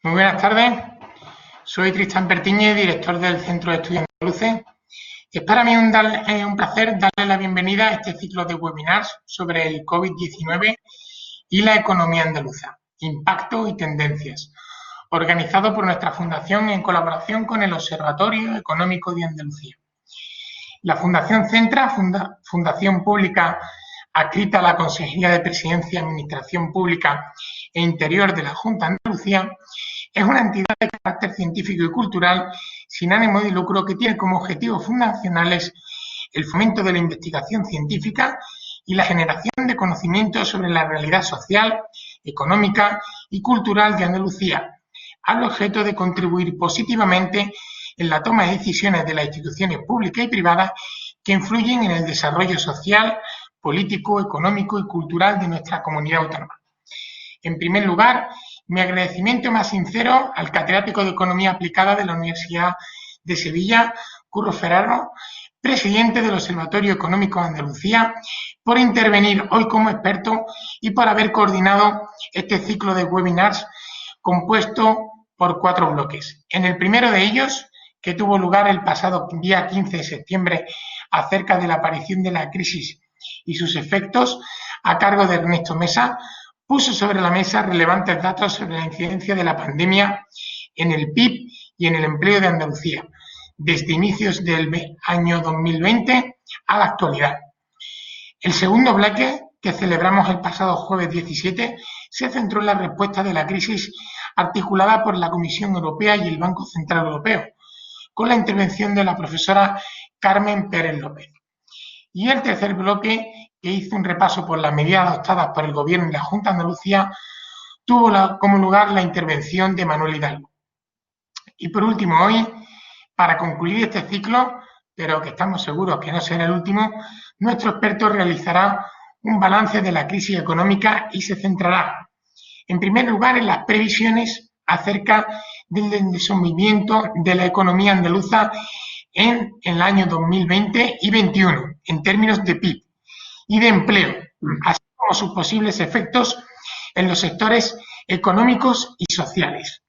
Muy buenas tardes, soy Tristán Pertiñez, director del Centro de Estudios Andaluces. Es para mí un placer darle la bienvenida a este ciclo de webinars sobre el COVID-19 y la economía andaluza, impacto y tendencias, organizado por nuestra fundación en colaboración con el Observatorio Económico de Andalucía. La Fundación Centra, fundación pública adscrita a la Consejería de Presidencia, Administración Pública e Interior de la Junta de Andalucía, es una entidad de carácter científico y cultural sin ánimo de lucro que tiene como objetivos fundacionales el fomento de la investigación científica y la generación de conocimientos sobre la realidad social, económica y cultural de Andalucía, al objeto de contribuir positivamente en la toma de decisiones de las instituciones públicas y privadas que influyen en el desarrollo social, político, económico y cultural de nuestra comunidad autónoma. En primer lugar, mi agradecimiento más sincero al catedrático de Economía Aplicada de la Universidad de Sevilla, Curro Ferraro, presidente del Observatorio Económico de Andalucía, por intervenir hoy como experto y por haber coordinado este ciclo de webinars compuesto por 4 bloques. En el primero de ellos, que tuvo lugar el pasado día 15 de septiembre acerca de la aparición de la crisis y sus efectos, a cargo de Ernesto Mesa, puso sobre la mesa relevantes datos sobre la incidencia de la pandemia en el PIB y en el empleo de Andalucía, desde inicios del año 2020 a la actualidad. El segundo bloque, que celebramos el pasado jueves 17, se centró en la respuesta de la crisis articulada por la Comisión Europea y el Banco Central Europeo, con la intervención de la profesora Carmen Pérez López. Y el tercer bloque, que hizo un repaso por las medidas adoptadas por el Gobierno y la Junta de Andalucía, tuvo como lugar la intervención de Manuel Hidalgo. Y por último, hoy, para concluir este ciclo, pero que estamos seguros que no será el último, nuestro experto realizará un balance de la crisis económica y se centrará, en primer lugar, en las previsiones acerca del desenvolvimiento de la economía andaluza en el año 2020 y 2021, en términos de PIB y de empleo, así como sus posibles efectos en los sectores económicos y sociales.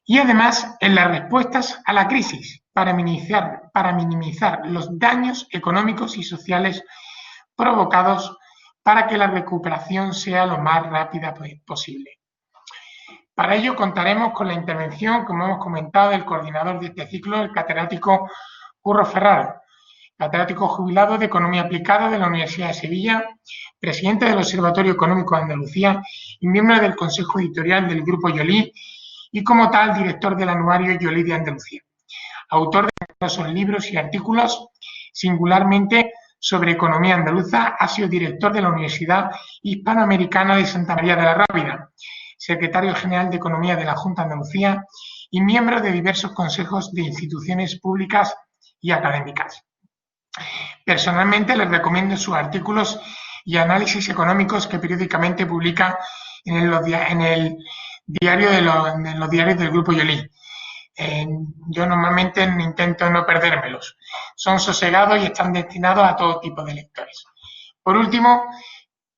Y además en las respuestas a la crisis para minimizar los daños económicos y sociales provocados para que la recuperación sea lo más rápida posible. Para ello contaremos con la intervención, como hemos comentado, del coordinador de este ciclo, el catedrático Curro Ferraro, catedrático jubilado de Economía Aplicada de la Universidad de Sevilla, presidente del Observatorio Económico de Andalucía y miembro del Consejo Editorial del Grupo Yolí y como tal director del anuario Yolí de Andalucía. Autor de numerosos libros y artículos, singularmente sobre economía andaluza, ha sido director de la Universidad Hispanoamericana de Santa María de la Rábida, secretario general de Economía de la Junta de Andalucía y miembro de diversos consejos de instituciones públicas y académicas. Personalmente les recomiendo sus artículos y análisis económicos que periódicamente publica en los diarios del Grupo Yolí. Yo normalmente intento no perdérmelos. Son sosegados y están destinados a todo tipo de lectores. Por último,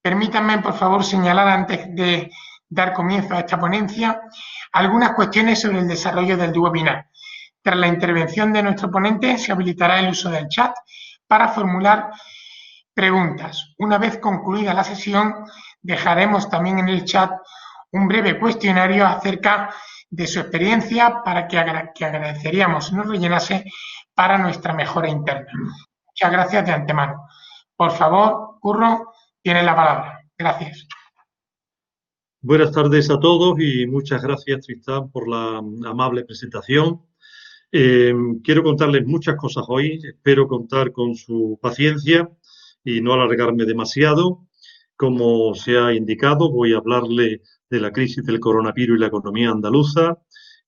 permítanme, por favor, señalar antes de dar comienzo a esta ponencia algunas cuestiones sobre el desarrollo del webinar. Tras la intervención de nuestro ponente, se habilitará el uso del chat para formular preguntas. Una vez concluida la sesión, dejaremos también en el chat un breve cuestionario acerca de su experiencia para que agradeceríamos nos rellenase para nuestra mejora interna. Muchas gracias de antemano. Por favor, Curro, tiene la palabra. Gracias. Buenas tardes a todos y muchas gracias, Tristán, por la amable presentación. Quiero contarles muchas cosas hoy, espero contar con su paciencia y no alargarme demasiado. Como se ha indicado, voy a hablarle de la crisis del coronavirus y la economía andaluza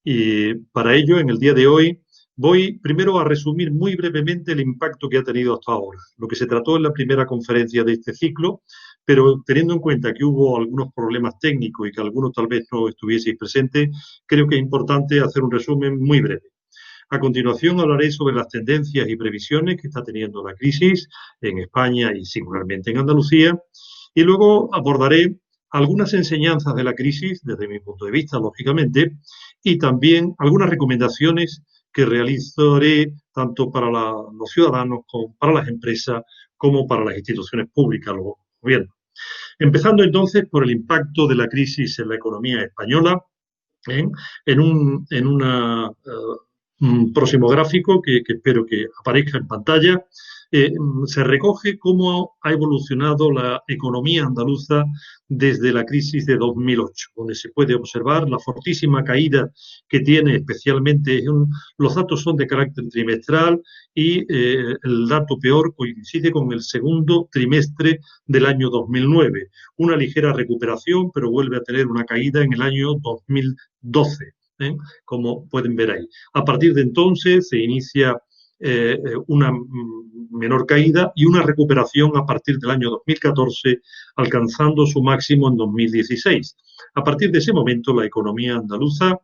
y para ello, en el día de hoy, voy primero a resumir muy brevemente el impacto que ha tenido hasta ahora, lo que se trató en la primera conferencia de este ciclo, pero teniendo en cuenta que hubo algunos problemas técnicos y que algunos tal vez no estuvieseis presentes, creo que es importante hacer un resumen muy breve. A continuación hablaré sobre las tendencias y previsiones que está teniendo la crisis en España y singularmente en Andalucía, y luego abordaré algunas enseñanzas de la crisis, desde mi punto de vista, lógicamente, y también algunas recomendaciones que realizaré tanto para los ciudadanos como para las empresas como para las instituciones públicas, los gobiernos. Empezando entonces por el impacto de la crisis en la economía española, ¿eh? Un próximo gráfico que espero que aparezca en pantalla, se recoge cómo ha evolucionado la economía andaluza desde la crisis de 2008, donde se puede observar la fortísima caída que tiene, especialmente los datos son de carácter trimestral y el dato peor coincide con el segundo trimestre del año 2009. Una ligera recuperación, pero vuelve a tener una caída en el año 2012. Como pueden ver ahí. A partir de entonces se inicia una menor caída y una recuperación a partir del año 2014, alcanzando su máximo en 2016. A partir de ese momento, la economía andaluza,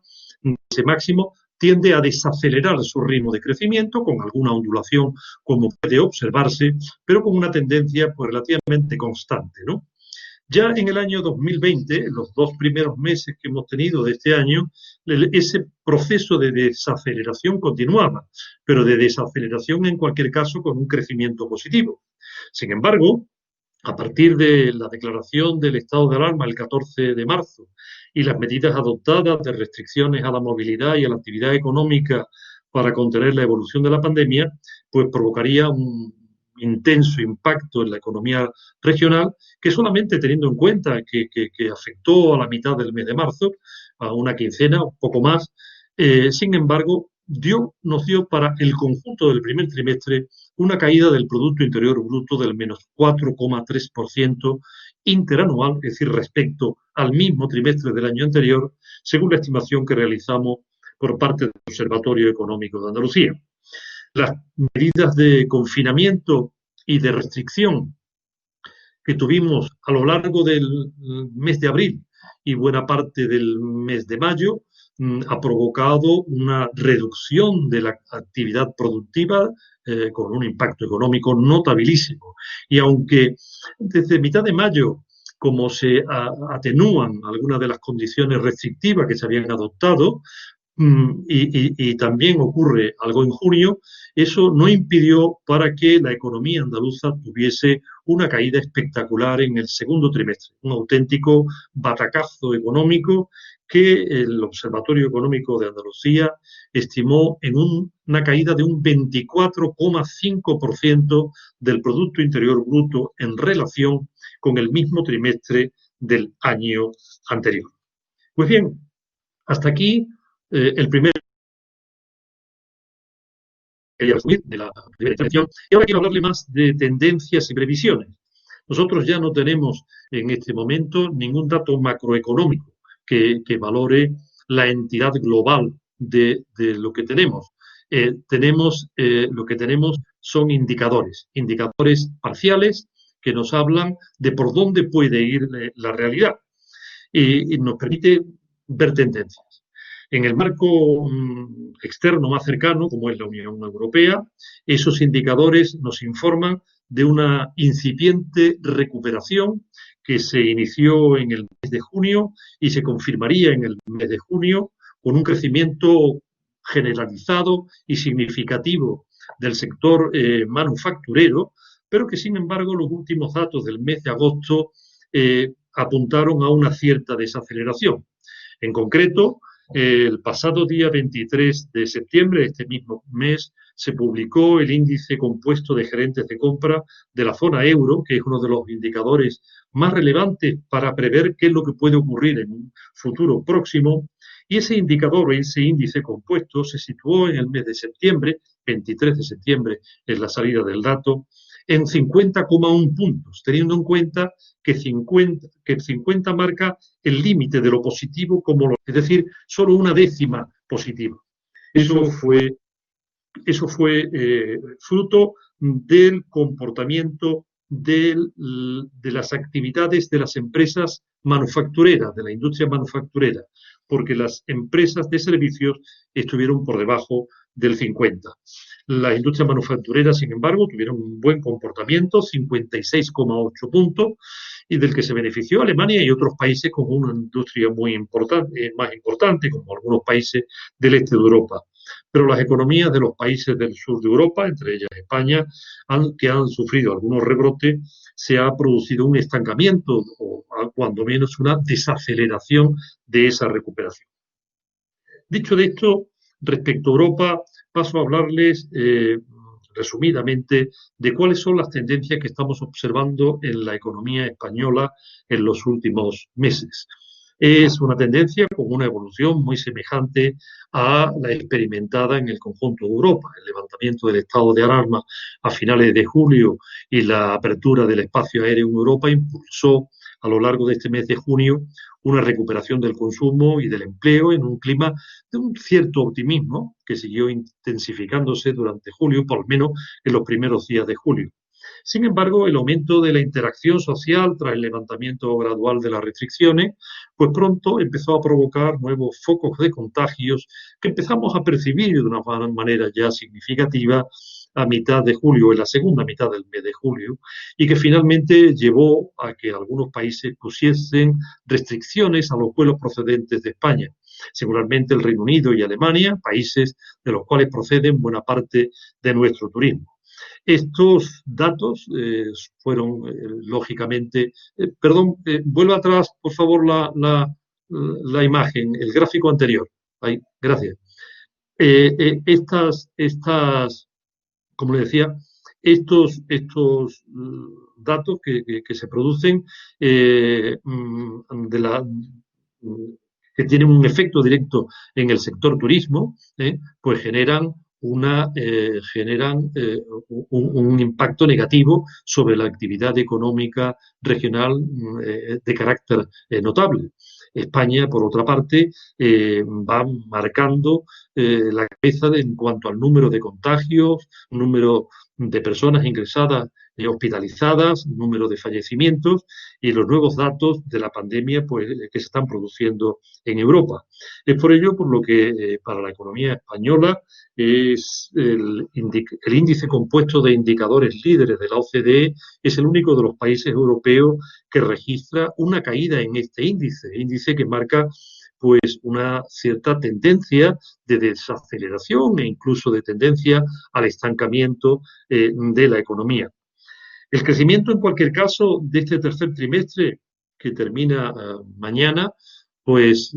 ese máximo, tiende a desacelerar su ritmo de crecimiento, con alguna ondulación, como puede observarse, pero con una tendencia pues, relativamente constante, ¿no? Ya en el año 2020, en los 2 primeros meses que hemos tenido de este año, ese proceso de desaceleración continuaba, pero de desaceleración en cualquier caso con un crecimiento positivo. Sin embargo, a partir de la declaración del estado de alarma el 14 de marzo y las medidas adoptadas de restricciones a la movilidad y a la actividad económica para contener la evolución de la pandemia, pues provocaría un intenso impacto en la economía regional, que solamente teniendo en cuenta que afectó a la mitad del mes de marzo, a una quincena, un poco más, sin embargo, nos dio para el conjunto del primer trimestre una caída del Producto Interior Bruto del menos 4,3% interanual, es decir, respecto al mismo trimestre del año anterior, según la estimación que realizamos por parte del Observatorio Económico de Andalucía. Las medidas de confinamiento y de restricción que tuvimos a lo largo del mes de abril y buena parte del mes de mayo ha provocado una reducción de la actividad productiva con un impacto económico notabilísimo. Y aunque desde mitad de mayo, como se atenúan algunas de las condiciones restrictivas que se habían adoptado, y también ocurre algo en junio, eso no impidió para que la economía andaluza tuviese una caída espectacular en el segundo trimestre, un auténtico batacazo económico que el Observatorio Económico de Andalucía estimó en una caída de un 24,5% del Producto Interior Bruto en relación con el mismo trimestre del año anterior. Pues bien, hasta aquí el primer quería resumir de la primera intervención, y ahora quiero hablarle más de tendencias y previsiones. Nosotros ya no tenemos en este momento ningún dato macroeconómico que valore la entidad global de lo que tenemos. Lo que tenemos son indicadores parciales que nos hablan de por dónde puede ir la realidad y nos permite ver tendencias. En el marco externo más cercano, como es la Unión Europea, esos indicadores nos informan de una incipiente recuperación que se inició en el mes de junio y se confirmaría en el mes de junio con un crecimiento generalizado y significativo del sector manufacturero, pero que sin embargo los últimos datos del mes de agosto apuntaron a una cierta desaceleración. En concreto, el pasado día 23 de septiembre, este mismo mes, se publicó el índice compuesto de gerentes de compra de la zona euro, que es uno de los indicadores más relevantes para prever qué es lo que puede ocurrir en un futuro próximo. Y ese indicador, ese índice compuesto, se situó en el mes de septiembre, 23 de septiembre es la salida del dato, en 50,1 puntos, teniendo en cuenta que 50 marca el límite de lo positivo, es decir, solo una décima positiva. Eso fue fruto del comportamiento de las actividades de las empresas manufactureras, de la industria manufacturera, porque las empresas de servicios estuvieron por debajo del 50. Las industrias manufactureras, sin embargo, tuvieron un buen comportamiento, 56,8 puntos, y del que se benefició Alemania y otros países con una industria muy importante, más importante, como algunos países del este de Europa. Pero las economías de los países del sur de Europa, entre ellas España, que han sufrido algunos rebrotes, se ha producido un estancamiento o cuando menos una desaceleración de esa recuperación. Dicho de esto, respecto a Europa, paso a hablarles resumidamente de cuáles son las tendencias que estamos observando en la economía española en los últimos meses. Es una tendencia con una evolución muy semejante a la experimentada en el conjunto de Europa. El levantamiento del estado de alarma a finales de julio y la apertura del espacio aéreo en Europa impulsó a lo largo de este mes de junio una recuperación del consumo y del empleo en un clima de un cierto optimismo que siguió intensificándose durante julio, por lo menos en los primeros días de julio. Sin embargo, el aumento de la interacción social tras el levantamiento gradual de las restricciones, pues pronto empezó a provocar nuevos focos de contagios que empezamos a percibir de una manera ya significativa a mitad de julio, en la segunda mitad del mes de julio, y que finalmente llevó a que algunos países pusiesen restricciones a los vuelos procedentes de España. Singularmente el Reino Unido y Alemania, países de los cuales proceden buena parte de nuestro turismo. Estos datos fueron, lógicamente, vuelva atrás, por favor, la imagen, el gráfico anterior. Ahí, gracias. Como le decía, estos datos que se producen que tienen un efecto directo en el sector turismo, pues generan un impacto negativo sobre la actividad económica regional de carácter notable. España, por otra parte, va marcando la cabeza en cuanto al número de contagios, número de personas ingresadas hospitalizadas, número de fallecimientos y los nuevos datos de la pandemia pues, que se están produciendo en Europa. Es por ello por lo que para la economía española es el índice compuesto de indicadores líderes de la OCDE es el único de los países europeos que registra una caída en este índice que marca pues una cierta tendencia de desaceleración e incluso de tendencia al estancamiento de la economía. El crecimiento, en cualquier caso, de este tercer trimestre, que termina mañana, pues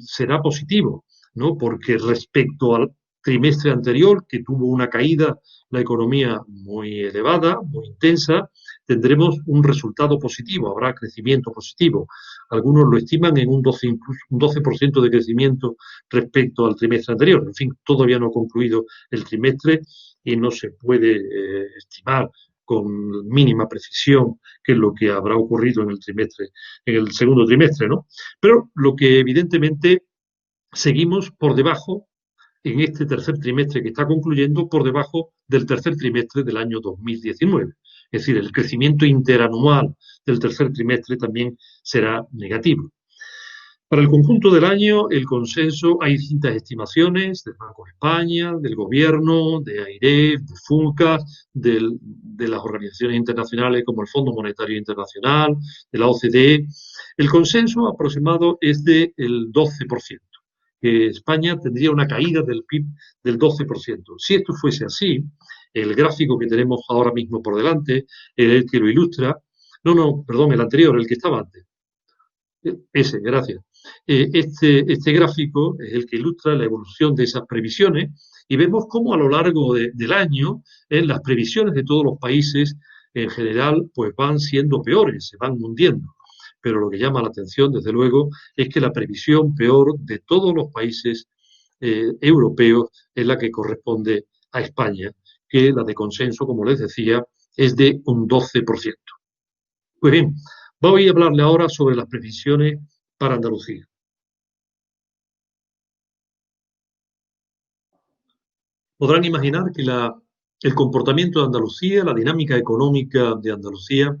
será positivo, ¿no? Porque respecto al trimestre anterior, que tuvo una caída, la economía muy elevada, muy intensa, tendremos un resultado positivo, habrá crecimiento positivo. Algunos lo estiman en un 12% de crecimiento respecto al trimestre anterior. En fin, todavía no ha concluido el trimestre y no se puede estimar con mínima precisión qué es lo que habrá ocurrido en el segundo trimestre, ¿no? Pero lo que evidentemente seguimos por debajo en este tercer trimestre que está concluyendo, por debajo del tercer trimestre del año 2019. Es decir, el crecimiento interanual del tercer trimestre también será negativo. Para el conjunto del año, el consenso, hay distintas estimaciones del Banco de España, del Gobierno, de AIREF, de FUNCAS, de las organizaciones internacionales como el Fondo Monetario Internacional, de la OCDE. El consenso aproximado es del 12%, que España tendría una caída del PIB del 12%. Si esto fuese así, el gráfico que tenemos ahora mismo por delante, el que lo ilustra, el anterior, el que estaba antes. Ese, gracias. Este gráfico es el que ilustra la evolución de esas previsiones y vemos cómo a lo largo del año las previsiones de todos los países en general pues van siendo peores, se van hundiendo. Pero lo que llama la atención, desde luego, es que la previsión peor de todos los países europeos es la que corresponde a España, que la de consenso, como les decía, es de un 12%. Pues bien, voy a hablarle ahora sobre las previsiones para Andalucía. Podrán imaginar que el comportamiento de Andalucía, la dinámica económica de Andalucía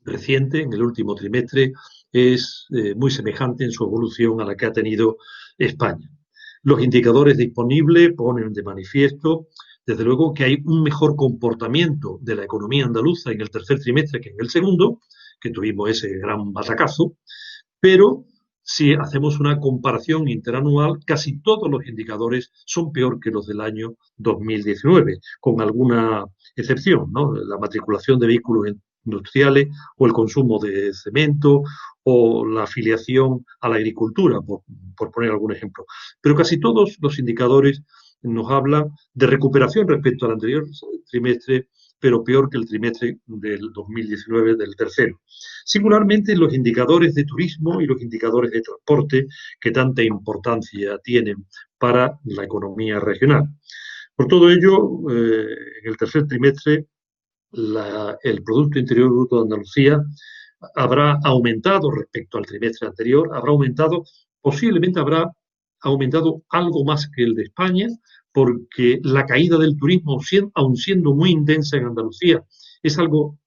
reciente, en el último trimestre, es muy semejante en su evolución a la que ha tenido España. Los indicadores disponibles ponen de manifiesto desde luego que hay un mejor comportamiento de la economía andaluza en el tercer trimestre que en el segundo, que tuvimos ese gran batacazo, pero si hacemos una comparación interanual, casi todos los indicadores son peor que los del año 2019, con alguna excepción, ¿no? La matriculación de vehículos industriales o el consumo de cemento o la afiliación a la agricultura, por poner algún ejemplo. Pero casi todos los indicadores nos hablan de recuperación respecto al anterior trimestre, pero peor que el trimestre del 2019, del tercero. Singularmente los indicadores de turismo y los indicadores de transporte que tanta importancia tienen para la economía regional. Por todo ello, en el tercer trimestre, el Producto Interior Bruto de Andalucía habrá aumentado respecto al trimestre anterior, habrá aumentado, posiblemente habrá aumentado algo más que el de España, porque la caída del turismo, aun siendo muy intensa en Andalucía, es algo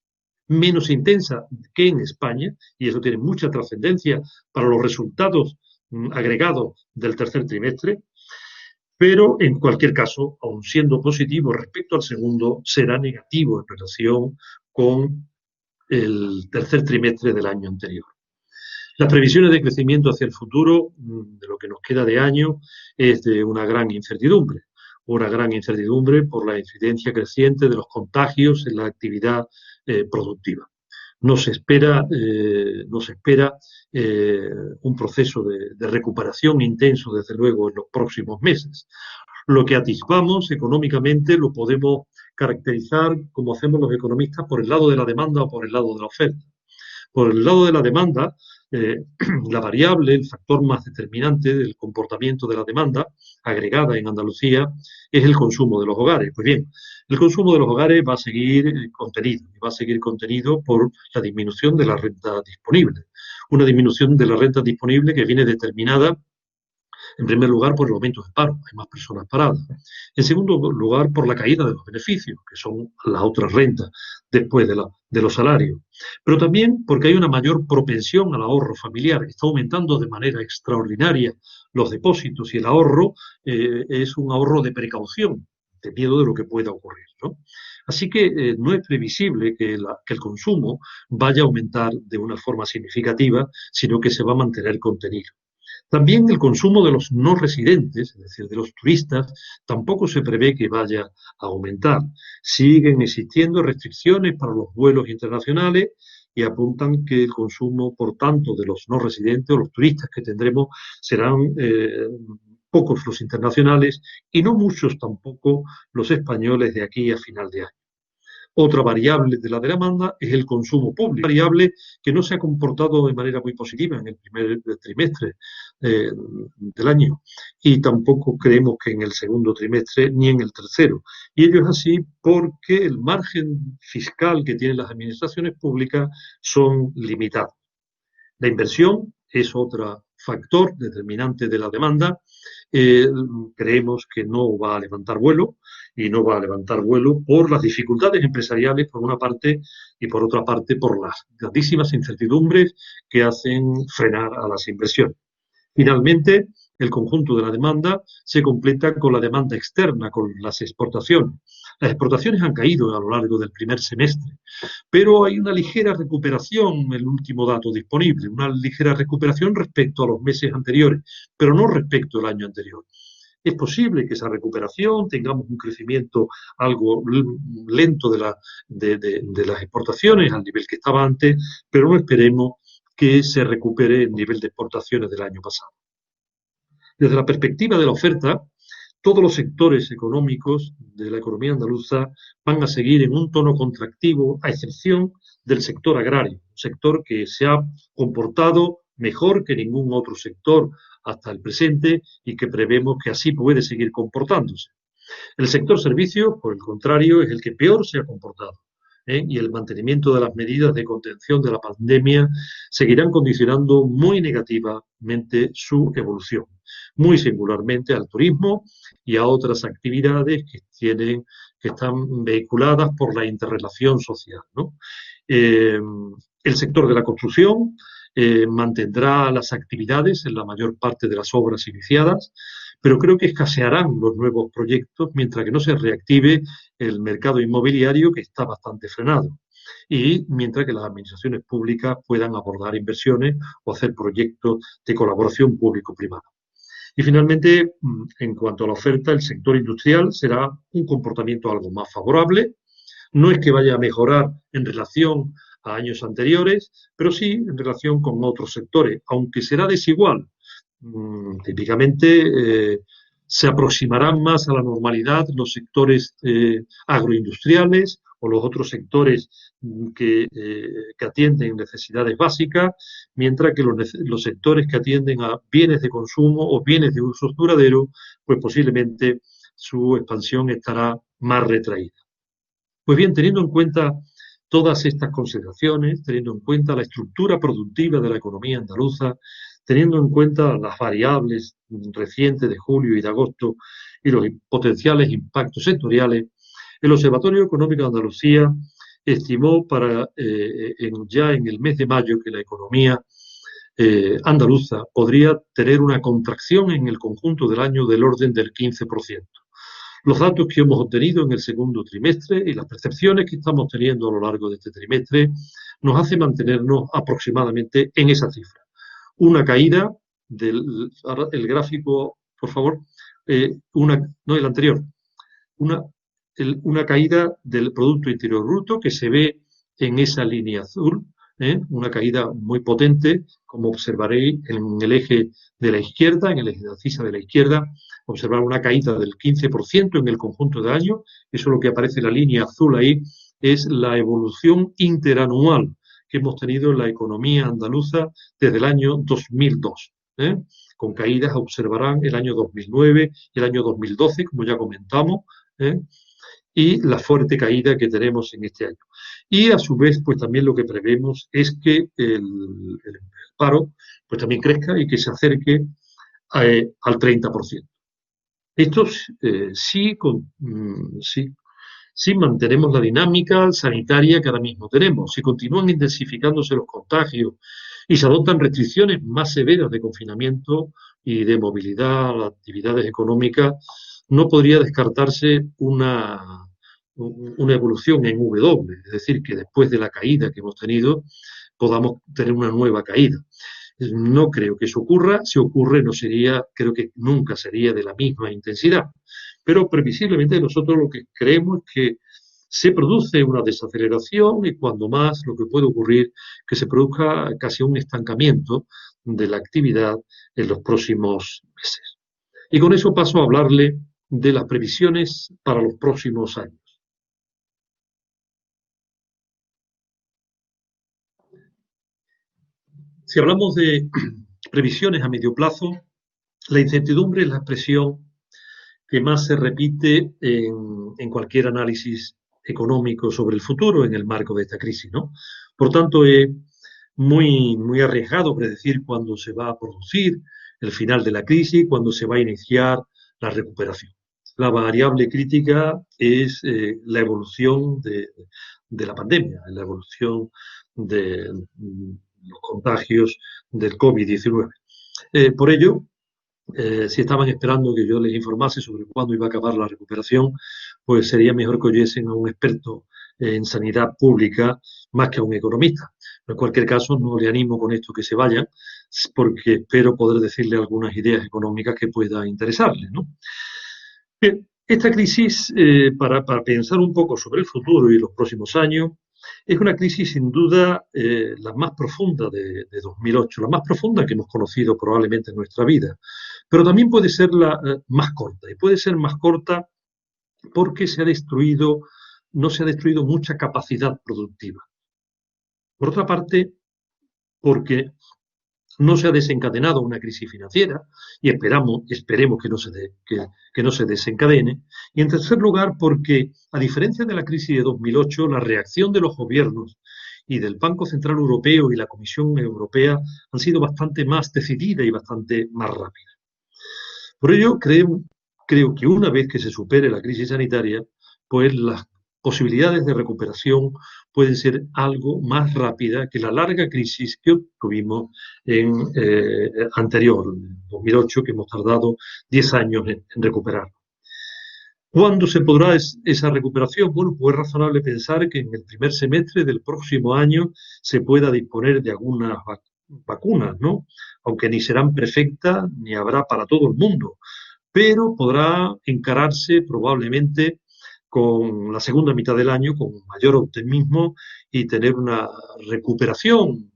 menos intensa que en España, y eso tiene mucha trascendencia para los resultados agregados del tercer trimestre, pero en cualquier caso, aun siendo positivo respecto al segundo, será negativo en relación con el tercer trimestre del año anterior. Las previsiones de crecimiento hacia el futuro, de lo que nos queda de año, es de una gran incertidumbre por la incidencia creciente de los contagios en la actividad productiva. Nos espera un proceso de recuperación intenso, desde luego, en los próximos meses. Lo que atisbamos económicamente lo podemos caracterizar, como hacemos los economistas, por el lado de la demanda o por el lado de la oferta. Por el lado de la demanda, la variable, el factor más determinante del comportamiento de la demanda agregada en Andalucía es el consumo de los hogares. Pues bien, el consumo de los hogares va a seguir contenido por la disminución de la renta disponible. Una disminución de la renta disponible que viene determinada, en primer lugar, por el aumento del paro, hay más personas paradas. En segundo lugar, por la caída de los beneficios, que son las otras rentas después de los salarios. Pero también porque hay una mayor propensión al ahorro familiar. Está aumentando de manera extraordinaria los depósitos y el ahorro es un ahorro de precaución, de miedo de lo que pueda ocurrir, ¿no? Así que no es previsible que el consumo vaya a aumentar de una forma significativa, sino que se va a mantener contenido. También el consumo de los no residentes, es decir, de los turistas, tampoco se prevé que vaya a aumentar. Siguen existiendo restricciones para los vuelos internacionales y apuntan que el consumo, por tanto, de los no residentes o los turistas que tendremos serán pocos los internacionales y no muchos tampoco los españoles de aquí a final de año. Otra variable de la demanda es el consumo público, variable que no se ha comportado de manera muy positiva en el primer trimestre del año y tampoco creemos que en el segundo trimestre ni en el tercero. Y ello es así porque el margen fiscal que tienen las administraciones públicas son limitados. La inversión es otro factor determinante de la demanda. Creemos que no va a levantar vuelo y no va a levantar vuelo por las dificultades empresariales por una parte y por otra parte por las grandísimas incertidumbres que hacen frenar a las inversiones. Finalmente, el conjunto de la demanda se completa con la demanda externa, con las exportaciones. Las exportaciones han caído a lo largo del primer semestre, pero hay una ligera recuperación, el último dato disponible, una ligera recuperación respecto a los meses anteriores, pero no respecto al año anterior. Es posible que esa recuperación tengamos un crecimiento algo lento de las exportaciones al nivel que estaba antes, pero no esperemos que se recupere el nivel de exportaciones del año pasado. Desde la perspectiva de la oferta, todos los sectores económicos de la economía andaluza van a seguir en un tono contractivo, a excepción del sector agrario, un sector que se ha comportado mejor que ningún otro sector hasta el presente y que prevemos que así puede seguir comportándose. El sector servicios, por el contrario, es el que peor se ha comportado. Y el mantenimiento de las medidas de contención de la pandemia seguirán condicionando muy negativamente su evolución, muy singularmente al turismo y a otras actividades que están vehiculadas por la interrelación social, ¿no? El sector de la construcción mantendrá las actividades en la mayor parte de las obras iniciadas, pero creo que escasearán los nuevos proyectos mientras que no se reactive el mercado inmobiliario, que está bastante frenado, y mientras que las administraciones públicas puedan abordar inversiones o hacer proyectos de colaboración público-privada. Y finalmente, en cuanto a la oferta, el sector industrial será un comportamiento algo más favorable. No es que vaya a mejorar en relación a años anteriores, pero sí en relación con otros sectores, aunque será desigual. Típicamente se aproximarán más a la normalidad los sectores agroindustriales o los otros sectores que atienden necesidades básicas, mientras que los sectores que atienden a bienes de consumo o bienes de uso duradero, pues posiblemente su expansión estará más retraída. Pues bien, teniendo en cuenta todas estas consideraciones, teniendo en cuenta la estructura productiva de la economía andaluza, teniendo en cuenta las variables recientes de julio y de agosto y los potenciales impactos sectoriales, el Observatorio Económico de Andalucía estimó ya en el mes de mayo que la economía andaluza podría tener una contracción en el conjunto del año del orden del 15%. Los datos que hemos obtenido en el segundo trimestre y las percepciones que estamos teniendo a lo largo de este trimestre nos hacen mantenernos aproximadamente en esa cifra. Una caída el gráfico, por favor, no el anterior, una caída del Producto Interior Bruto que se ve en esa línea azul, una caída muy potente, como observaréis en el eje de la izquierda, en el eje de la cisa de la izquierda, observar una caída del 15% en el conjunto de año. Eso lo que aparece en la línea azul ahí es la evolución interanual que hemos tenido en la economía andaluza desde el año 2002. Con caídas observarán el año 2009 y el año 2012, como ya comentamos, y la fuerte caída que tenemos en este año. Y a su vez, pues también lo que prevemos es que el paro pues también crezca y que se acerque al 30%. Esto sí mantenemos la dinámica sanitaria que ahora mismo tenemos. Si continúan intensificándose los contagios y se adoptan restricciones más severas de confinamiento y de movilidad a las actividades económicas, no podría descartarse una evolución en W, es decir, que después de la caída que hemos tenido podamos tener una nueva caída. No creo que eso ocurra. Si ocurre, creo que nunca sería de la misma intensidad. Pero previsiblemente nosotros lo que creemos es que se produce una desaceleración y cuando más lo que puede ocurrir que se produzca casi un estancamiento de la actividad en los próximos meses. Y con eso paso a hablarle de las previsiones para los próximos años. Si hablamos de previsiones a medio plazo, la incertidumbre es la expresión que más se repite en cualquier análisis económico sobre el futuro en el marco de esta crisis, ¿no? Por tanto, es muy arriesgado predecir cuándo se va a producir el final de la crisis, cuándo se va a iniciar la recuperación. La variable crítica es la evolución de la pandemia, la evolución de los contagios del COVID-19. Por ello, si estaban esperando que yo les informase sobre cuándo iba a acabar la recuperación, pues sería mejor que oyesen a un experto en sanidad pública más que a un economista. En cualquier caso, no le animo con esto que se vayan, porque espero poder decirle algunas ideas económicas que puedan interesarles, ¿no? Bien, esta crisis, para pensar un poco sobre el futuro y los próximos años, es una crisis sin duda la más profunda de 2008, la más profunda que hemos conocido probablemente en nuestra vida, pero también puede ser la más corta, y puede ser más corta porque no se ha destruido mucha capacidad productiva. Por otra parte, porque no se ha desencadenado una crisis financiera y esperemos que no se desencadene. Y en tercer lugar, porque a diferencia de la crisis de 2008, la reacción de los gobiernos y del Banco Central Europeo y la Comisión Europea han sido bastante más decidida y bastante más rápida. Por ello, creo que una vez que se supere la crisis sanitaria, pues las posibilidades de recuperación pueden ser algo más rápida que la larga crisis que tuvimos en anterior, en 2008, que hemos tardado 10 años en recuperar. ¿Cuándo se podrá esa recuperación? Bueno, pues es razonable pensar que en el primer semestre del próximo año se pueda disponer de algunas vacunas, ¿no? Aunque ni serán perfectas ni habrá para todo el mundo, pero podrá encararse probablemente con la segunda mitad del año con mayor optimismo y tener una recuperación,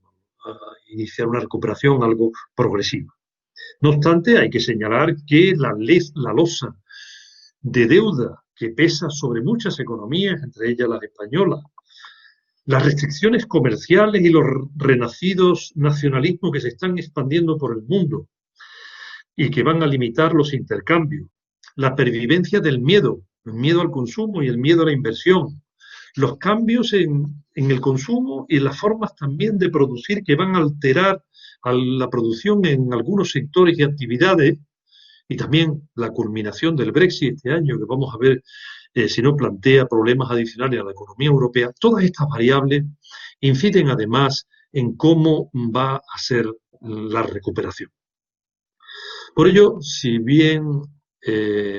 iniciar una recuperación algo progresiva. No obstante, hay que señalar que la losa de deuda que pesa sobre muchas economías, entre ellas las españolas, las restricciones comerciales y los renacidos nacionalismos que se están expandiendo por el mundo y que van a limitar los intercambios, la pervivencia del miedo, el miedo al consumo y el miedo a la inversión, los cambios en el consumo y las formas también de producir que van a alterar a la producción en algunos sectores y actividades, y también la culminación del Brexit este año, que vamos a ver si no plantea problemas adicionales a la economía europea. Todas estas variables inciden además en cómo va a ser la recuperación. Por ello, si bien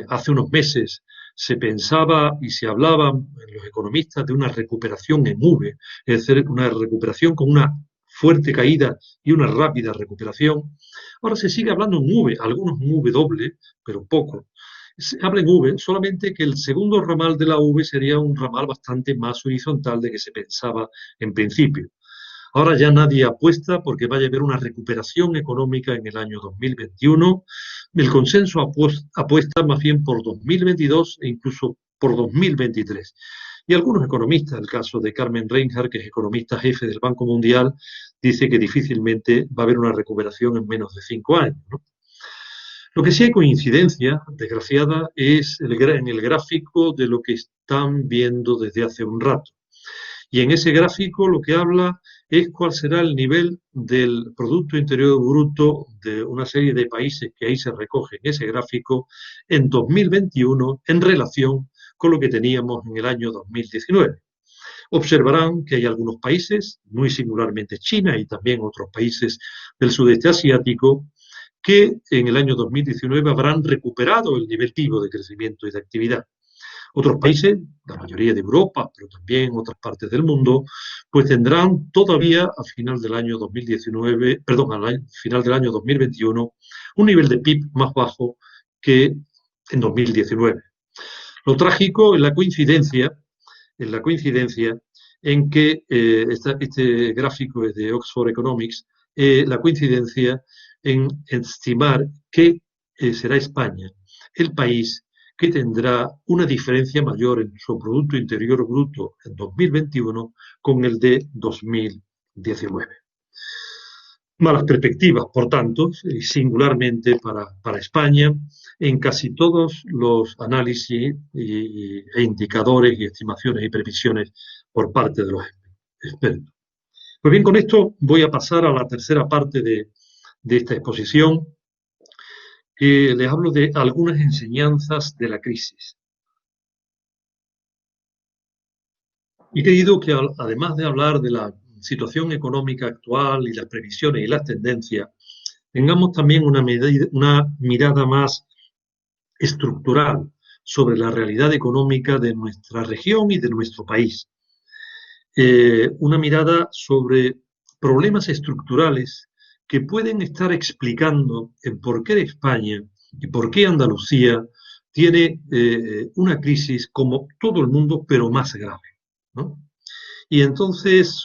hace unos meses se pensaba y se hablaba en los economistas de una recuperación en V, es decir, una recuperación con una fuerte caída y una rápida recuperación, ahora se sigue hablando en V, algunos en V doble, pero poco. Se habla en V, solamente que el segundo ramal de la V sería un ramal bastante más horizontal de que se pensaba en principio. Ahora ya nadie apuesta porque vaya a haber una recuperación económica en el año 2021. El consenso apuesta más bien por 2022 e incluso por 2023. Y algunos economistas, el caso de Carmen Reinhardt, que es economista jefe del Banco Mundial, dice que difícilmente va a haber una recuperación en menos de 5 años, ¿no? Lo que sí hay coincidencia, desgraciada, es en el gráfico de lo que están viendo desde hace un rato. Y en ese gráfico lo que habla es cuál será el nivel del Producto Interior Bruto de una serie de países que ahí se recoge en ese gráfico en 2021 en relación con lo que teníamos en el año 2019. Observarán que hay algunos países, muy singularmente China y también otros países del sudeste asiático, que en el año 2019 habrán recuperado el nivel pivo de crecimiento y de actividad. Otros países, la mayoría de Europa, pero también otras partes del mundo, pues tendrán todavía a final del año 2019, perdón, al final del año 2021, un nivel de PIB más bajo que en 2019. Lo trágico es la coincidencia en que este gráfico es de Oxford Economics, la coincidencia en estimar que será España el país que tendrá una diferencia mayor en su Producto Interior Bruto en 2021 con el de 2019. Malas perspectivas, por tanto, singularmente para España, en casi todos los análisis e indicadores y estimaciones y previsiones por parte de los expertos. Pues bien, con esto voy a pasar a la tercera parte de esta exposición, que les hablo de algunas enseñanzas de la crisis. He querido que, además de hablar de la situación económica actual y las previsiones y las tendencias, tengamos también una mirada más estructural sobre la realidad económica de nuestra región y de nuestro país. Una mirada sobre problemas estructurales que pueden estar explicando el porqué de España y por qué Andalucía tiene una crisis como todo el mundo, pero más grave, ¿no? Y entonces,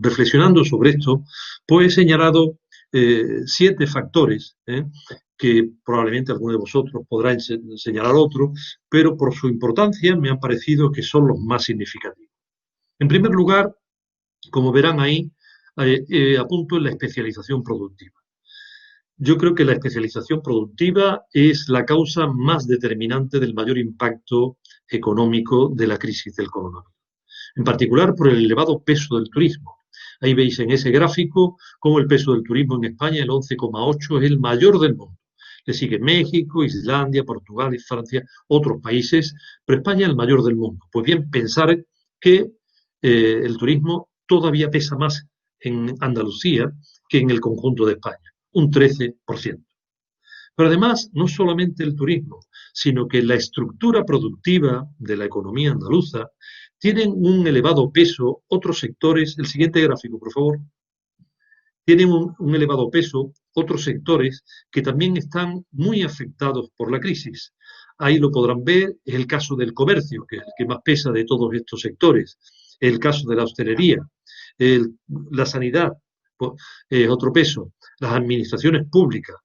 reflexionando sobre esto, pues he señalado 7 factores, que probablemente alguno de vosotros podrá señalar otros, pero por su importancia me han parecido que son los más significativos. En primer lugar, como verán ahí, apunto en la especialización productiva. Yo creo que la especialización productiva es la causa más determinante del mayor impacto económico de la crisis del coronavirus, en particular por el elevado peso del turismo. Ahí veis en ese gráfico cómo el peso del turismo en España, el 11,8, es el mayor del mundo. Le sigue México, Islandia, Portugal y Francia, otros países, pero España es el mayor del mundo. Pues bien, pensar que el turismo todavía pesa más en Andalucía que en el conjunto de España, un 13%. Pero además, no solamente el turismo, sino que la estructura productiva de la economía andaluza tienen un elevado peso otros sectores. El siguiente gráfico, por favor. Tienen un elevado peso otros sectores que también están muy afectados por la crisis. Ahí lo podrán ver, es el caso del comercio, que es el que más pesa de todos estos sectores, el caso de la hostelería, la sanidad, otro peso, las administraciones públicas.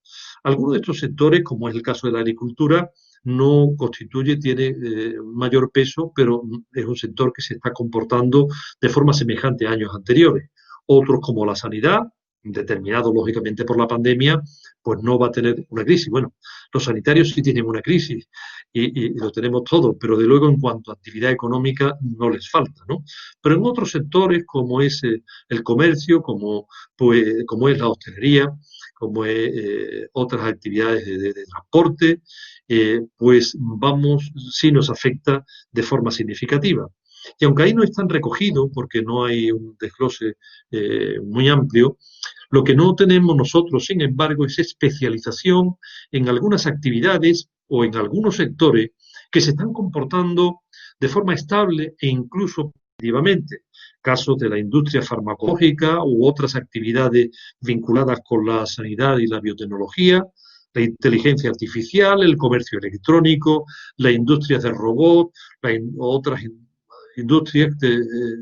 Algunos de estos sectores, como es el caso de la agricultura, no constituye, tiene mayor peso, pero es un sector que se está comportando de forma semejante a años anteriores. Otros, como la sanidad, determinado lógicamente por la pandemia, pues no va a tener una crisis. Bueno, los sanitarios sí tienen una crisis y lo tenemos todos, pero de luego en cuanto a actividad económica no les falta, ¿no? Pero en otros sectores como es el comercio, como es la hostelería, como es otras actividades de transporte, pues sí nos afecta de forma significativa. Y aunque ahí no están recogidos, porque no hay un desglose muy amplio, lo que no tenemos nosotros, sin embargo, es especialización en algunas actividades o en algunos sectores que se están comportando de forma estable e incluso positivamente. Casos de la industria farmacológica u otras actividades vinculadas con la sanidad y la biotecnología, la inteligencia artificial, el comercio electrónico, la industria del robot, otras industrias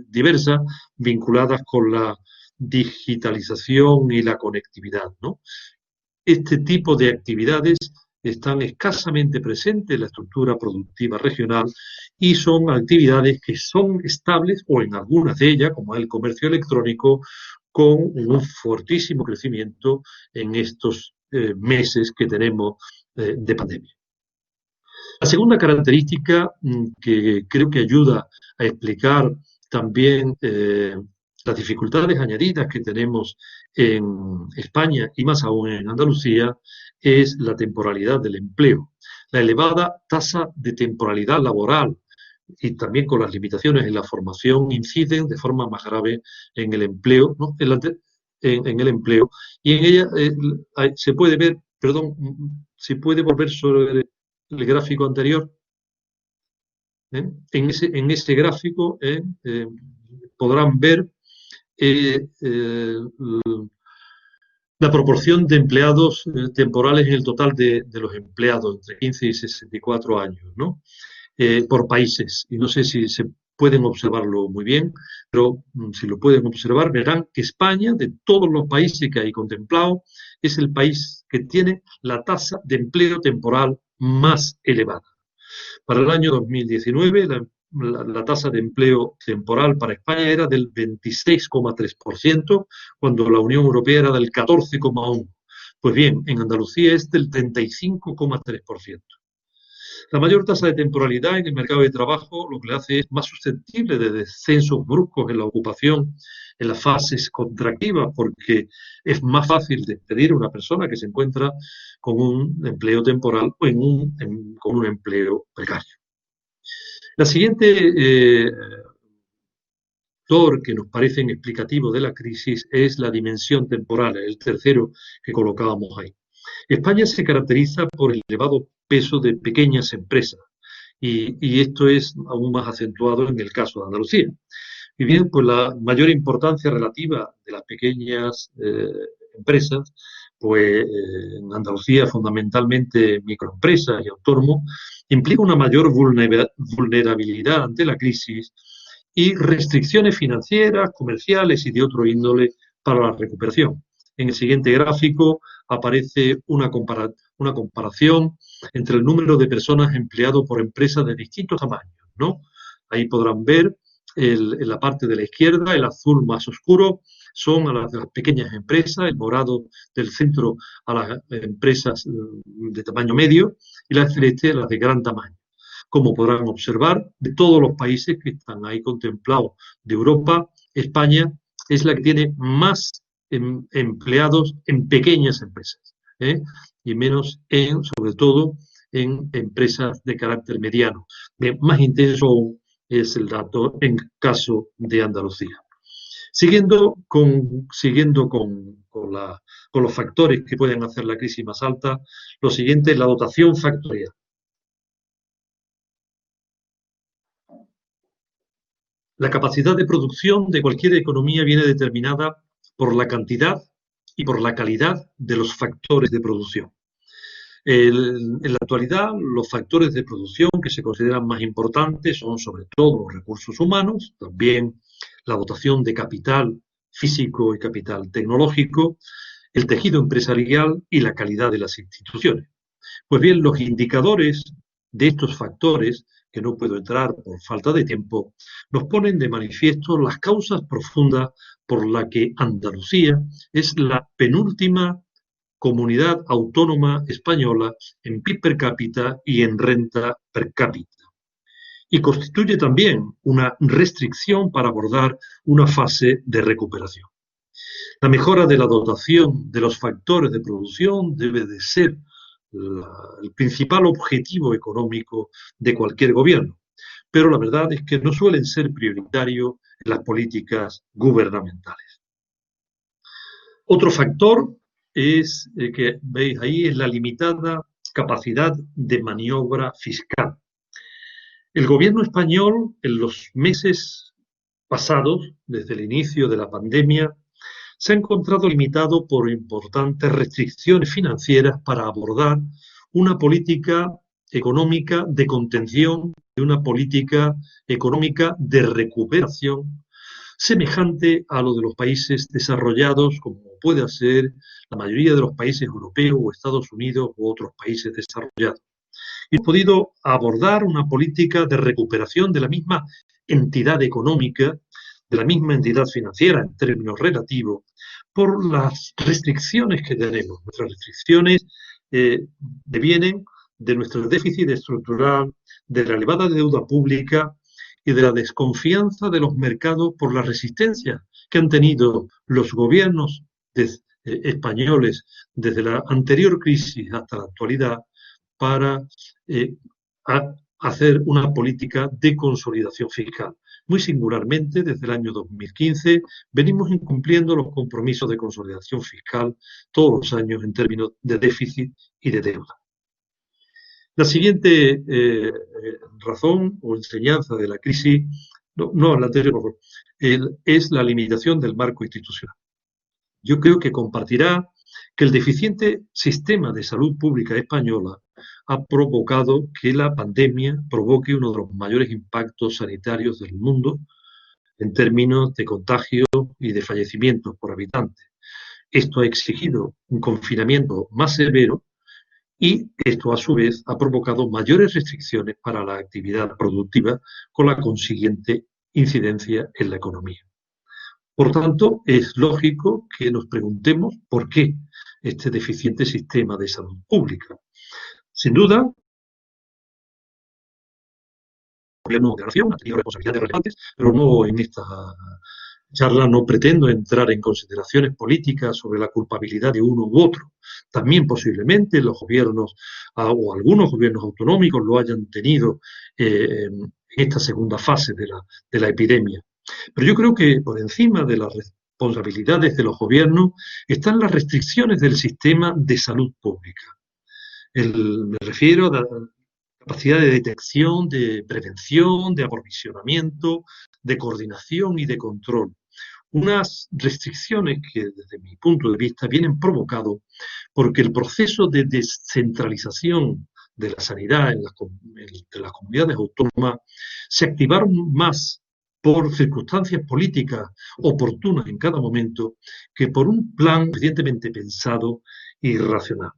diversas vinculadas con la digitalización y la conectividad, ¿no? Este tipo de actividades están escasamente presentes en la estructura productiva regional y son actividades que son estables o en algunas de ellas, como el comercio electrónico, con un fortísimo crecimiento en estos meses que tenemos de pandemia. La segunda característica que creo que ayuda a explicar también las dificultades añadidas que tenemos en España y más aún en Andalucía es la temporalidad del empleo. La elevada tasa de temporalidad laboral y también con las limitaciones en la formación inciden de forma más grave en el empleo, ¿no? en el empleo. Y en ella se puede ver, perdón, se puede volver sobre el gráfico anterior. En ese gráfico podrán ver la proporción de empleados temporales en el total de los empleados entre 15 y 64 años, ¿no? Por países. Y no sé si se pueden observarlo muy bien, pero si lo pueden observar, verán que España, de todos los países que hay contemplados, es el país que tiene la tasa de empleo temporal más elevada. Para el año 2019, la tasa de empleo temporal para España era del 26,3%, cuando la Unión Europea era del 14,1%. Pues bien, en Andalucía es del 35,3%. La mayor tasa de temporalidad en el mercado de trabajo lo que le hace es más susceptible de descensos bruscos en la ocupación en las fases contractivas, porque es más fácil despedir a una persona que se encuentra con un empleo temporal o con un empleo precario. La siguiente factor que nos parece explicativo de la crisis es la dimensión temporal, el tercero que colocábamos ahí. España se caracteriza por el elevado peso de pequeñas empresas y esto es aún más acentuado en el caso de Andalucía. Y bien, pues la mayor importancia relativa de las pequeñas empresas, pues en Andalucía fundamentalmente microempresas y autónomos, implica una mayor vulnerabilidad ante la crisis y restricciones financieras, comerciales y de otro índole para la recuperación. En el siguiente gráfico aparece una comparación entre el número de personas empleadas por empresas de distintos tamaños, ¿no? Ahí podrán ver en la parte de la izquierda, el azul más oscuro, son a las pequeñas empresas, el morado del centro a las empresas de tamaño medio y la celeste a las de gran tamaño. Como podrán observar, de todos los países que están ahí contemplados de Europa, España es la que tiene más empleados en pequeñas empresas. ¿eh? Y menos sobre todo, en empresas de carácter mediano. Bien, más intenso es el dato en caso de Andalucía. Siguiendo con los factores que pueden hacer la crisis más alta, lo siguiente es la dotación factorial. La capacidad de producción de cualquier economía viene determinada por la cantidad y por la calidad de los factores de producción. En la actualidad, los factores de producción que se consideran más importantes son sobre todo los recursos humanos, también la dotación de capital físico y capital tecnológico, el tejido empresarial y la calidad de las instituciones. Pues bien, los indicadores de estos factores, que no puedo entrar por falta de tiempo, nos ponen de manifiesto las causas profundas por las que Andalucía es la penúltima comunidad autónoma española en PIB per cápita y en renta per cápita. Y constituye también una restricción para abordar una fase de recuperación. La mejora de la dotación de los factores de producción debe de ser el principal objetivo económico de cualquier gobierno, pero la verdad es que no suelen ser prioritarios en las políticas gubernamentales. Otro factor que veis ahí es la limitada capacidad de maniobra fiscal. El gobierno español, en los meses pasados, desde el inicio de la pandemia, se ha encontrado limitado por importantes restricciones financieras para abordar una política económica de contención y una política económica de recuperación semejante a lo de los países desarrollados, como puede ser la mayoría de los países europeos o Estados Unidos u otros países desarrollados. Y hemos podido abordar una política de recuperación de la misma entidad económica, de la misma entidad financiera en términos relativos, por las restricciones que tenemos. Nuestras restricciones devienen de nuestro déficit estructural, de la elevada deuda pública y de la desconfianza de los mercados por la resistencia que han tenido los gobiernos españoles desde la anterior crisis hasta la actualidad para hacer una política de consolidación fiscal. Muy singularmente, desde el año 2015, venimos incumpliendo los compromisos de consolidación fiscal todos los años en términos de déficit y de deuda. La siguiente razón o enseñanza de la crisis, no la anterior, por favor, es la limitación del marco institucional. Yo creo que compartirá que el deficiente sistema de salud pública española ha provocado que la pandemia provoque uno de los mayores impactos sanitarios del mundo en términos de contagios y de fallecimientos por habitante. Esto ha exigido un confinamiento más severo y esto, a su vez, ha provocado mayores restricciones para la actividad productiva, con la consiguiente incidencia en la economía. Por tanto, es lógico que nos preguntemos por qué este deficiente sistema de salud pública. Sin duda, el gobierno de la nación ha tenido responsabilidades relevantes, pero no en esta charla no pretendo entrar en consideraciones políticas sobre la culpabilidad de uno u otro. También posiblemente los gobiernos o algunos gobiernos autonómicos lo hayan tenido en esta segunda fase de la epidemia. Pero yo creo que por encima de las responsabilidades de los gobiernos están las restricciones del sistema de salud pública. Me refiero a la capacidad de detección, de prevención, de aprovisionamiento, de coordinación y de control. Unas restricciones que, desde mi punto de vista, vienen provocadas porque el proceso de descentralización de la sanidad en las comunidades autónomas se activaron más por circunstancias políticas oportunas en cada momento que por un plan evidentemente pensado y racional.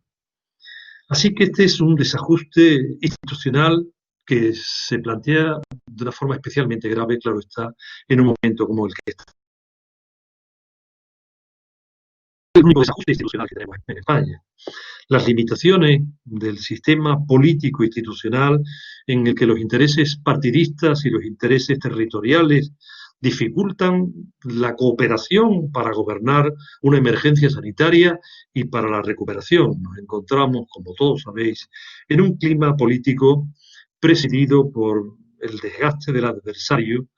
Así que este es un desajuste institucional que se plantea de una forma especialmente grave, claro está, en un momento como el que está. El único desajuste institucional que tenemos en España. Las limitaciones del sistema político institucional en el que los intereses partidistas y los intereses territoriales dificultan la cooperación para gobernar una emergencia sanitaria y para la recuperación. Nos encontramos, como todos sabéis, en un clima político presidido por el desgaste del adversario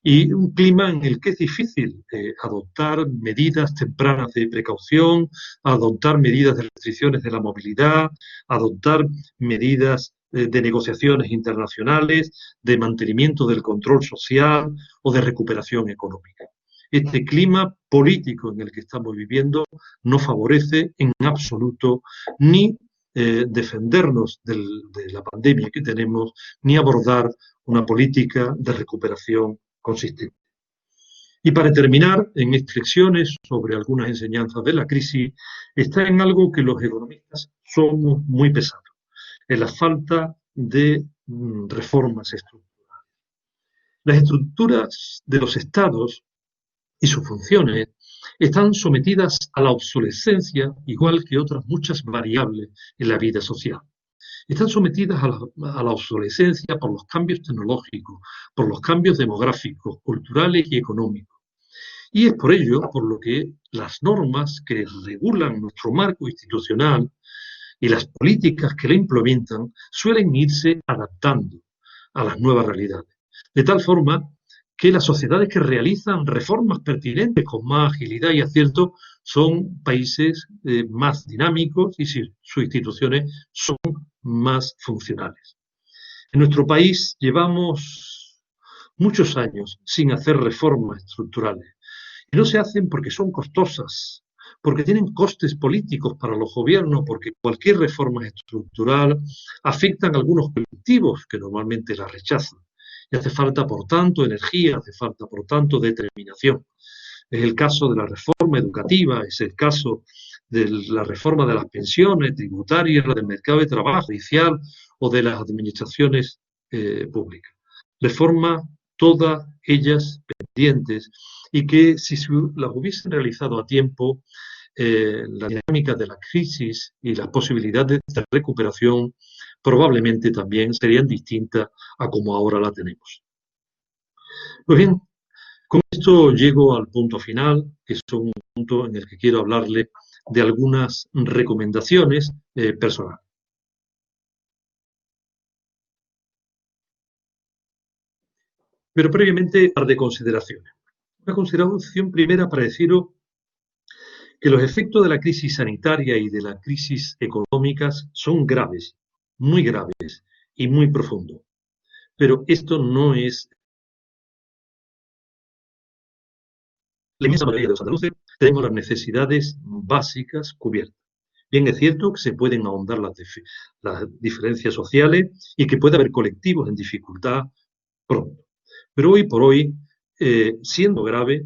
y un clima en el que es difícil adoptar medidas tempranas de precaución, adoptar medidas de restricciones de la movilidad, adoptar medidas de negociaciones internacionales, de mantenimiento del control social o de recuperación económica. Este clima político en el que estamos viviendo no favorece en absoluto ni defendernos de la pandemia que tenemos, ni abordar una política de recuperación consistente. Y para terminar, en estas lecciones sobre algunas enseñanzas de la crisis, está en algo que los economistas somos muy pesados, en la falta de reformas estructurales. Las estructuras de los estados y sus funciones están sometidas a la obsolescencia, igual que otras muchas variables en la vida social. Están sometidas a la obsolescencia por los cambios tecnológicos, por los cambios demográficos, culturales y económicos. Y es por ello por lo que las normas que regulan nuestro marco institucional y las políticas que la implementan suelen irse adaptando a las nuevas realidades. De tal forma que las sociedades que realizan reformas pertinentes con más agilidad y acierto son países más dinámicos y sus instituciones son más funcionales. En nuestro país llevamos muchos años sin hacer reformas estructurales y no se hacen porque son costosas, porque tienen costes políticos para los gobiernos, porque cualquier reforma estructural afecta a algunos colectivos que normalmente la rechazan. Y hace falta, por tanto, energía, hace falta, por tanto, determinación. Es el caso de la reforma educativa, es el caso de la reforma de las pensiones tributarias, la del mercado de trabajo judicial o de las administraciones públicas. Reformas, todas ellas pendientes, y que si las hubiesen realizado a tiempo, la dinámica de la crisis y las posibilidades de recuperación probablemente también serían distintas a como ahora la tenemos. Pues bien, con esto llego al punto final, que es un punto en el que quiero hablarle de algunas recomendaciones personales. Pero previamente, un par de consideraciones. Una consideración primera para deciros que los efectos de la crisis sanitaria y de la crisis económicas son graves, muy graves y muy profundos. Pero esto no es la inmensa mayoría de los andaluces. Tenemos las necesidades básicas cubiertas. Bien, es cierto que se pueden ahondar las diferencias sociales y que puede haber colectivos en dificultad pronto. Pero hoy por hoy, siendo grave,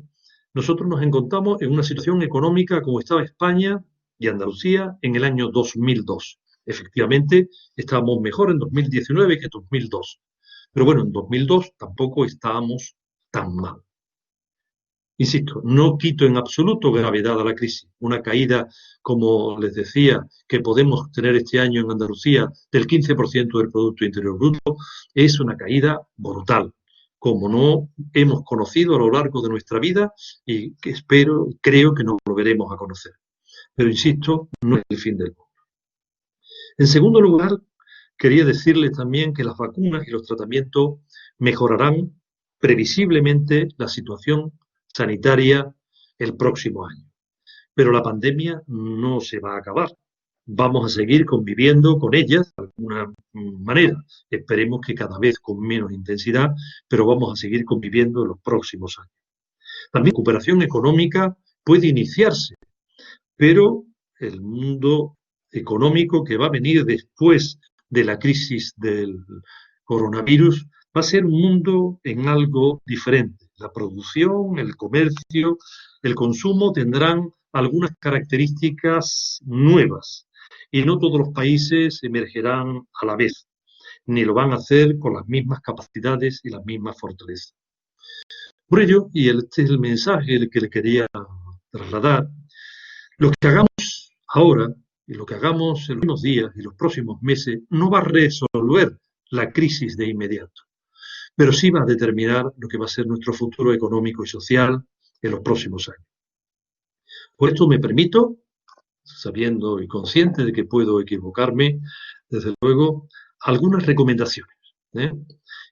nosotros nos encontramos en una situación económica como estaba España y Andalucía en el año 2002. Efectivamente, estábamos mejor en 2019 que en 2002. Pero bueno, en 2002 tampoco estábamos tan mal. Insisto, no quito en absoluto gravedad a la crisis. Una caída, como les decía, que podemos tener este año en Andalucía del 15% del Producto Interior Bruto, es una caída brutal, como no hemos conocido a lo largo de nuestra vida y que creo que no volveremos a conocer. Pero insisto, no es el fin del mundo. En segundo lugar, quería decirles también que las vacunas y los tratamientos mejorarán previsiblemente la situación sanitaria el próximo año. Pero la pandemia no se va a acabar. Vamos a seguir conviviendo con ellas de alguna manera. Esperemos que cada vez con menos intensidad, pero vamos a seguir conviviendo en los próximos años. También la recuperación económica puede iniciarse, pero el mundo económico que va a venir después de la crisis del coronavirus va a ser un mundo en algo diferente. La producción, el comercio, el consumo tendrán algunas características nuevas y no todos los países emergerán a la vez, ni lo van a hacer con las mismas capacidades y las mismas fortalezas. Por ello, y este es el mensaje que le quería trasladar, lo que hagamos ahora y lo que hagamos en los días y los próximos meses no va a resolver la crisis de inmediato, pero sí va a determinar lo que va a ser nuestro futuro económico y social en los próximos años. Por esto me permito, sabiendo y consciente de que puedo equivocarme, desde luego, algunas recomendaciones, ¿eh?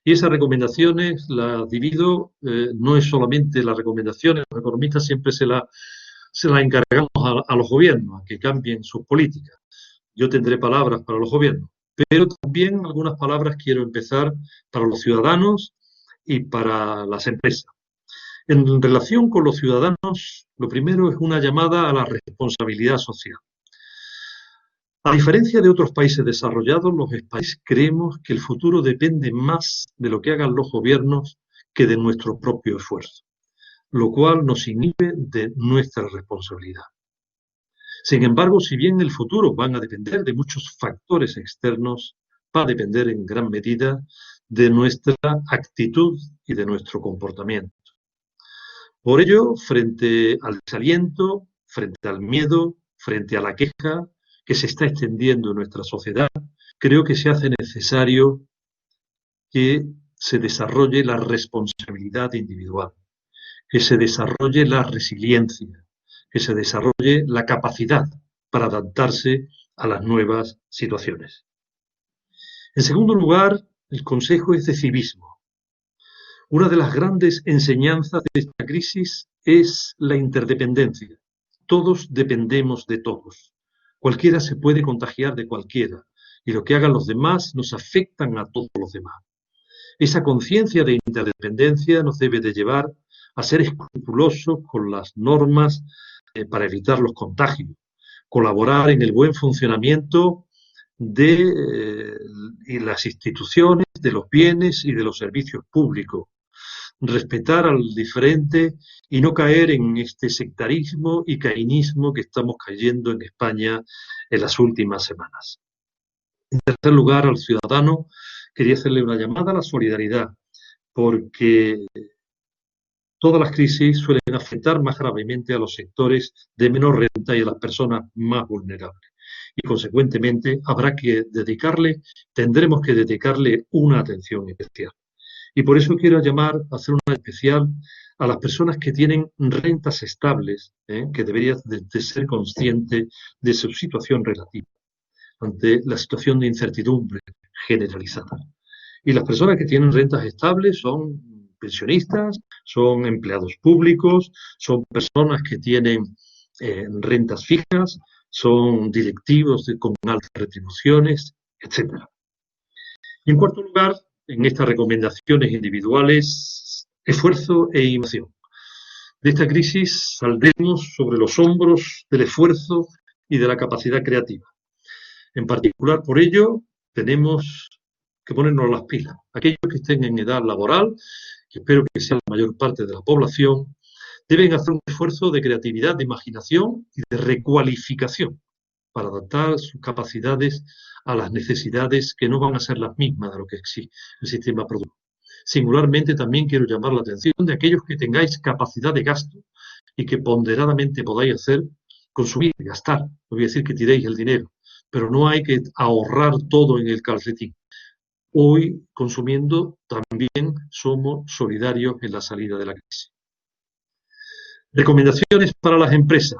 Y esas recomendaciones las divido, no es solamente las recomendaciones, los economistas siempre se las encargamos a los gobiernos, a que cambien sus políticas. Yo tendré palabras para los gobiernos, pero también algunas palabras quiero empezar para los ciudadanos y para las empresas. En relación con los ciudadanos, lo primero es una llamada a la responsabilidad social. A diferencia de otros países desarrollados, los países creemos que el futuro depende más de lo que hagan los gobiernos que de nuestro propio esfuerzo, lo cual nos inhibe de nuestra responsabilidad. Sin embargo, si bien el futuro van a depender de muchos factores externos, va a depender en gran medida de nuestra actitud y de nuestro comportamiento. Por ello, frente al desaliento, frente al miedo, frente a la queja que se está extendiendo en nuestra sociedad, creo que se hace necesario que se desarrolle la responsabilidad individual, que se desarrolle la resiliencia, que se desarrolle la capacidad para adaptarse a las nuevas situaciones. En segundo lugar, el consejo es de civismo. Una de las grandes enseñanzas de esta crisis es la interdependencia. Todos dependemos de todos. Cualquiera se puede contagiar de cualquiera, y lo que hagan los demás nos afectan a todos los demás. Esa conciencia de interdependencia nos debe de llevar a ser escrupulosos con las normas para evitar los contagios, colaborar en el buen funcionamiento de las instituciones, de los bienes y de los servicios públicos, respetar al diferente y no caer en este sectarismo y caínismo que estamos cayendo en España en las últimas semanas. En tercer lugar, al ciudadano quería hacerle una llamada a la solidaridad, porque todas las crisis suelen afectar más gravemente a los sectores de menor renta y a las personas más vulnerables. Y consecuentemente tendremos que dedicarle una atención especial. Y por eso quiero hacer una especial a las personas que tienen rentas estables, que deberían de ser conscientes de su situación relativa ante la situación de incertidumbre generalizada. Y las personas que tienen rentas estables son pensionistas, son empleados públicos, son personas que tienen rentas fijas, son directivos con altas retribuciones, etc. Y en cuarto lugar, en estas recomendaciones individuales, esfuerzo e innovación. De esta crisis saldremos sobre los hombros del esfuerzo y de la capacidad creativa. En particular, por ello, tenemos que ponernos las pilas. Aquellos que estén en edad laboral, que espero que sea la mayor parte de la población, deben hacer un esfuerzo de creatividad, de imaginación y de recualificación para adaptar sus capacidades a las necesidades que no van a ser las mismas de lo que exige el sistema productivo. Singularmente también quiero llamar la atención de aquellos que tengáis capacidad de gasto y que ponderadamente podáis hacer, consumir, gastar. No voy a decir que tiréis el dinero, pero no hay que ahorrar todo en el calcetín. Hoy, consumiendo, también somos solidarios en la salida de la crisis. Recomendaciones para las empresas.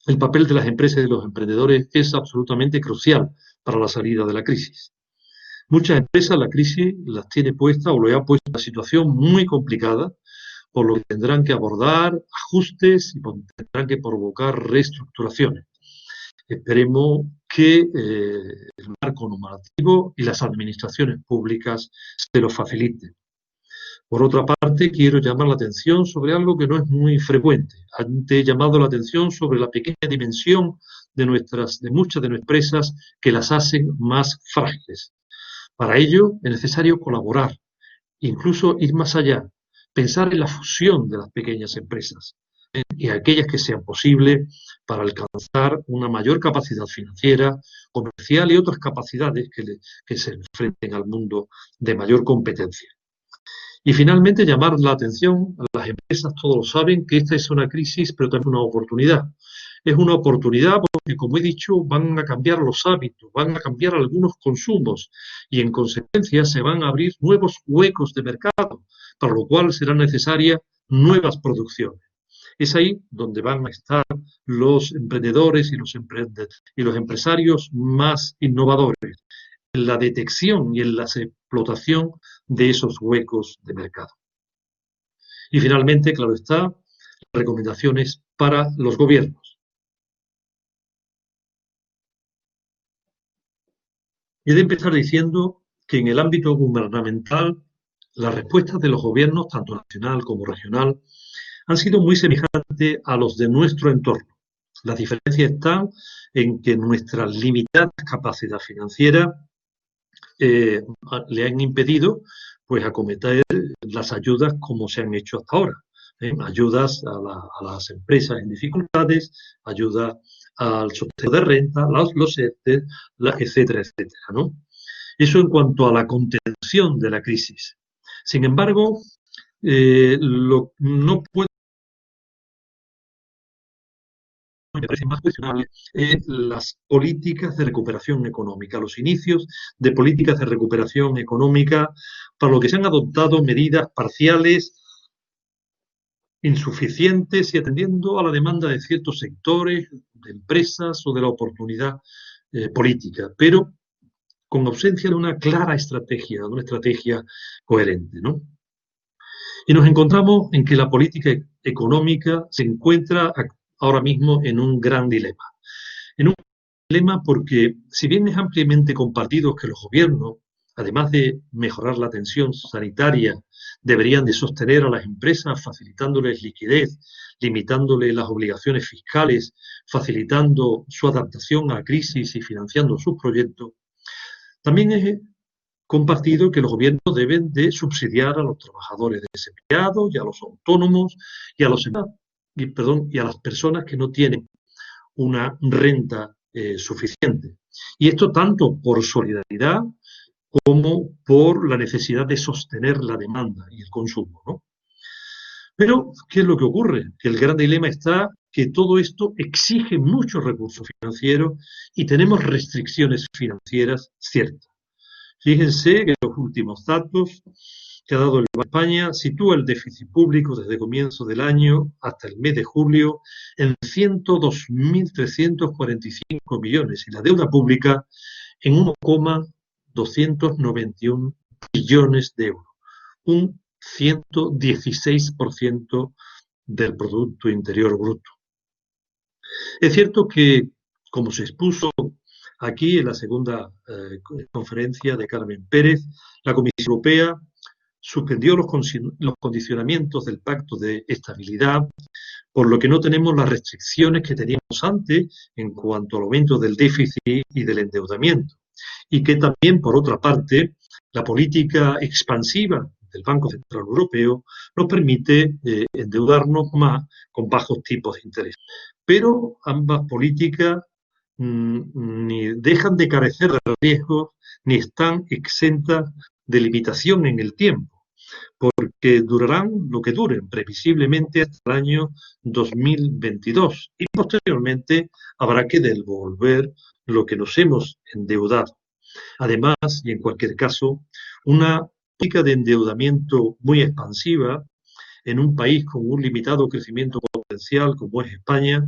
El papel de las empresas y de los emprendedores es absolutamente crucial para la salida de la crisis. Muchas empresas la crisis las tiene puesta o lo ha puesto en una situación muy complicada, por lo que tendrán que abordar ajustes y tendrán que provocar reestructuraciones. Esperemos que el marco normativo y las administraciones públicas se lo faciliten. Por otra parte, quiero llamar la atención sobre algo que no es muy frecuente. Antes he llamado la atención sobre la pequeña dimensión de muchas de nuestras empresas que las hacen más frágiles. Para ello es necesario colaborar, incluso ir más allá, pensar en la fusión de las pequeñas empresas y aquellas que sean posibles para alcanzar una mayor capacidad financiera, comercial y otras capacidades que se enfrenten al mundo de mayor competencia. Y finalmente llamar la atención a las empresas, todos lo saben, que esta es una crisis pero también una oportunidad. Es una oportunidad porque, como he dicho, van a cambiar los hábitos, van a cambiar algunos consumos y, en consecuencia, se van a abrir nuevos huecos de mercado, para lo cual serán necesarias nuevas producciones. Es ahí donde van a estar los emprendedores y los empresarios más innovadores, en la detección y en la explotación de esos huecos de mercado. Y finalmente, claro está, recomendaciones para los gobiernos. He de empezar diciendo que en el ámbito gubernamental las respuestas de los gobiernos, tanto nacional como regional, han sido muy semejantes a los de nuestro entorno. Las diferencias están en que nuestra limitada capacidad financiera le han impedido pues acometer las ayudas como se han hecho hasta ahora. Ayudas a las empresas en dificultades, ayuda al sorteo de renta, los ERTE, etcétera, etcétera, ¿no? Eso en cuanto a la contención de la crisis. Sin embargo, no puede, me parece más cuestionable, las políticas de recuperación económica, los inicios de políticas de recuperación económica, para lo que se han adoptado medidas parciales, insuficientes y atendiendo a la demanda de ciertos sectores, de empresas o de la oportunidad política, pero con ausencia de una clara estrategia, de una estrategia coherente, ¿no? Y nos encontramos en que la política económica se encuentra ahora mismo en un gran dilema. En un dilema porque, si bien es ampliamente compartido que los gobiernos, además de mejorar la atención sanitaria, deberían de sostener a las empresas facilitándoles liquidez, limitándoles las obligaciones fiscales, facilitando su adaptación a crisis y financiando sus proyectos, también es compartido que los gobiernos deben de subsidiar a los trabajadores desempleados y a los autónomos y a las personas que no tienen una renta suficiente. Y esto tanto por solidaridad como por la necesidad de sostener la demanda y el consumo, ¿no? Pero, ¿qué es lo que ocurre? Que el gran dilema está que todo esto exige muchos recursos financieros y tenemos restricciones financieras ciertas. Fíjense que los últimos datos que ha dado el Banco de España sitúa el déficit público desde comienzo del año hasta el mes de julio en 102.345 millones y la deuda pública en 1,291 billones de euros, un 116% del Producto Interior Bruto. Es cierto que, como se expuso aquí en la segunda conferencia de Carmen Pérez, la Comisión Europea suspendió los condicionamientos del Pacto de Estabilidad, por lo que no tenemos las restricciones que teníamos antes en cuanto al aumento del déficit y del endeudamiento. Y que también, por otra parte, la política expansiva del Banco Central Europeo nos permite endeudarnos más con bajos tipos de interés. Pero ambas políticas ni dejan de carecer de riesgos ni están exentas de limitación en el tiempo, porque durarán lo que duren, previsiblemente hasta el año 2022 y posteriormente habrá que devolver lo que nos hemos endeudado. Además, y en cualquier caso, una política de endeudamiento muy expansiva en un país con un limitado crecimiento potencial como es España,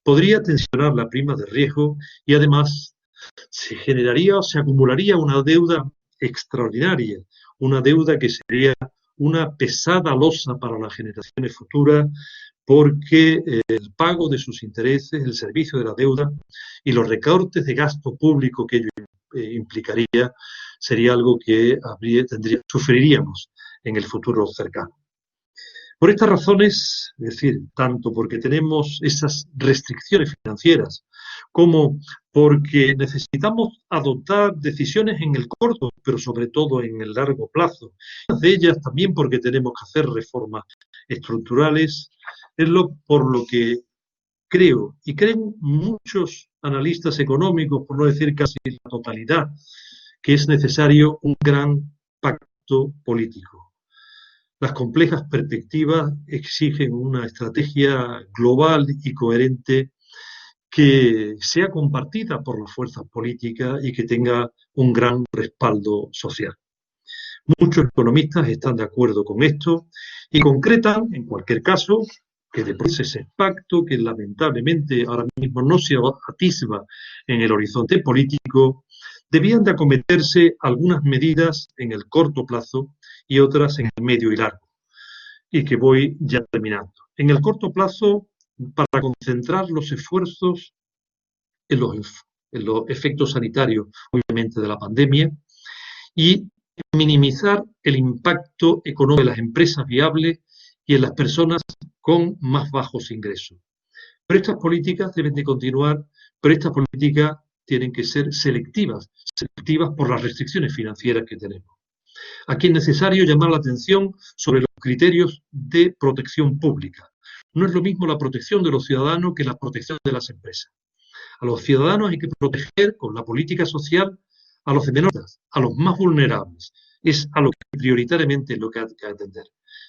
podría tensionar la prima de riesgo y además se generaría o se acumularía una deuda extraordinaria, una deuda que sería una pesada losa para las generaciones futuras porque el pago de sus intereses, el servicio de la deuda y los recortes de gasto público que ello implicaría sería algo que sufriríamos en el futuro cercano. Por estas razones, es decir, tanto porque tenemos esas restricciones financieras como porque necesitamos adoptar decisiones en el corto, pero sobre todo en el largo plazo, de ellas también porque tenemos que hacer reformas estructurales, por lo que creo, y creen muchos analistas económicos, por no decir casi la totalidad, que es necesario un gran pacto político. Las complejas perspectivas exigen una estrategia global y coherente que sea compartida por las fuerzas políticas y que tenga un gran respaldo social. Muchos economistas están de acuerdo con esto y concretan, en cualquier caso, que después de ese pacto, que lamentablemente ahora mismo no se atisba en el horizonte político, debían de acometerse algunas medidas en el corto plazo y otras en el medio y largo, y que voy ya terminando. En el corto plazo, para concentrar los esfuerzos en los efectos sanitarios, obviamente, de la pandemia, y minimizar el impacto económico de las empresas viables y en las personas con más bajos ingresos. Pero estas políticas deben de continuar, pero estas políticas tienen que ser selectivas por las restricciones financieras que tenemos. Aquí es necesario llamar la atención sobre los criterios de protección pública. No es lo mismo la protección de los ciudadanos que la protección de las empresas. A los ciudadanos hay que proteger con la política social a los de menores, a los más vulnerables. Es a lo que prioritariamente lo que hay que atender.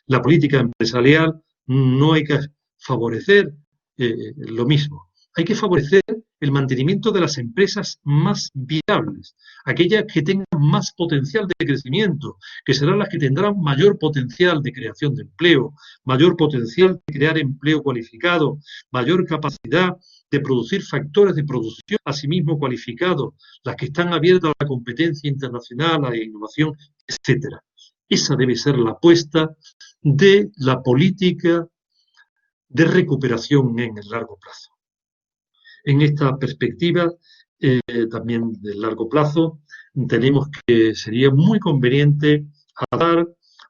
La política empresarial no hay que favorecer lo mismo. Hay que favorecer el mantenimiento de las empresas más viables, aquellas que tengan más potencial de crecimiento, que serán las que tendrán mayor potencial de creación de empleo, mayor potencial de crear empleo cualificado, mayor capacidad de producir factores de producción asimismo cualificados, las que están abiertas a la competencia internacional, a la innovación, etcétera. Esa debe ser la apuesta de la política de recuperación en el largo plazo. En esta perspectiva, también de largo plazo, tenemos que sería muy conveniente dar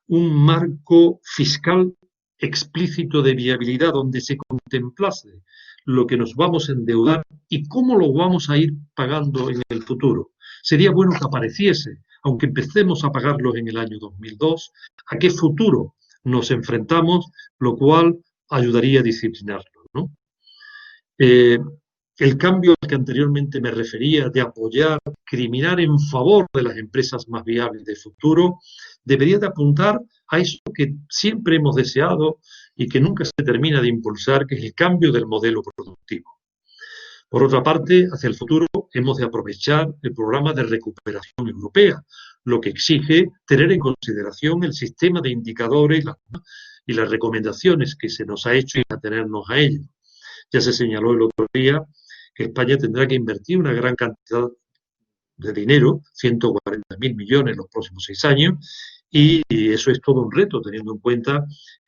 un marco fiscal explícito de viabilidad donde se contemplase lo que nos vamos a endeudar y cómo lo vamos a ir pagando en el futuro. Sería bueno que apareciese, aunque empecemos a pagarlo en el año 2002, a qué futuro nos enfrentamos, lo cual ayudaría a disciplinarlo, ¿no? El cambio al que anteriormente me refería de apoyar, discriminar en favor de las empresas más viables de futuro, debería de apuntar a eso que siempre hemos deseado y que nunca se termina de impulsar, que es el cambio del modelo productivo. Por otra parte, hacia el futuro hemos de aprovechar el programa de recuperación europea, lo que exige tener en consideración el sistema de indicadores y las recomendaciones que se nos ha hecho y atenernos a ello. Ya se señaló el otro día que España tendrá que invertir una gran cantidad de dinero, 140.000 millones en los próximos 6 años, y eso es todo un reto, teniendo en cuenta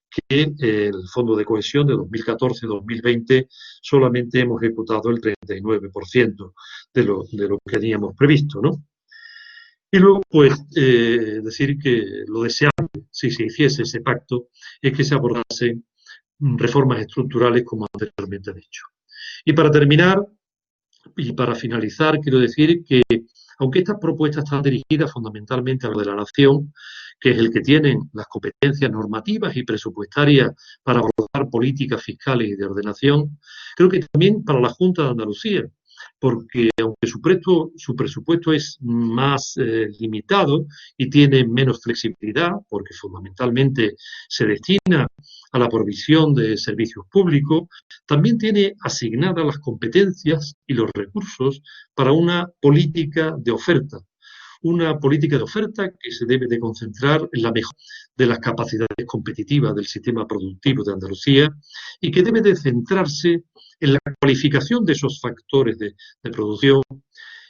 que el Fondo de Cohesión de 2014-2020 solamente hemos ejecutado el 39% de lo que teníamos previsto, ¿no? Y luego, pues, decir que lo deseable, si se hiciese ese pacto, es que se abordasen reformas estructurales como anteriormente he dicho. Y para terminar, y para finalizar, quiero decir que, aunque estas propuestas están dirigidas fundamentalmente a lo de la nación, que es el que tiene las competencias normativas y presupuestarias para abordar políticas fiscales y de ordenación, creo que también para la Junta de Andalucía, porque aunque su presupuesto es más limitado y tiene menos flexibilidad, porque fundamentalmente se destina a la provisión de servicios públicos, también tiene asignadas las competencias y los recursos para una política de oferta que se debe de concentrar en la mejora de las capacidades competitivas del sistema productivo de Andalucía y que debe de centrarse en la cualificación de esos factores de producción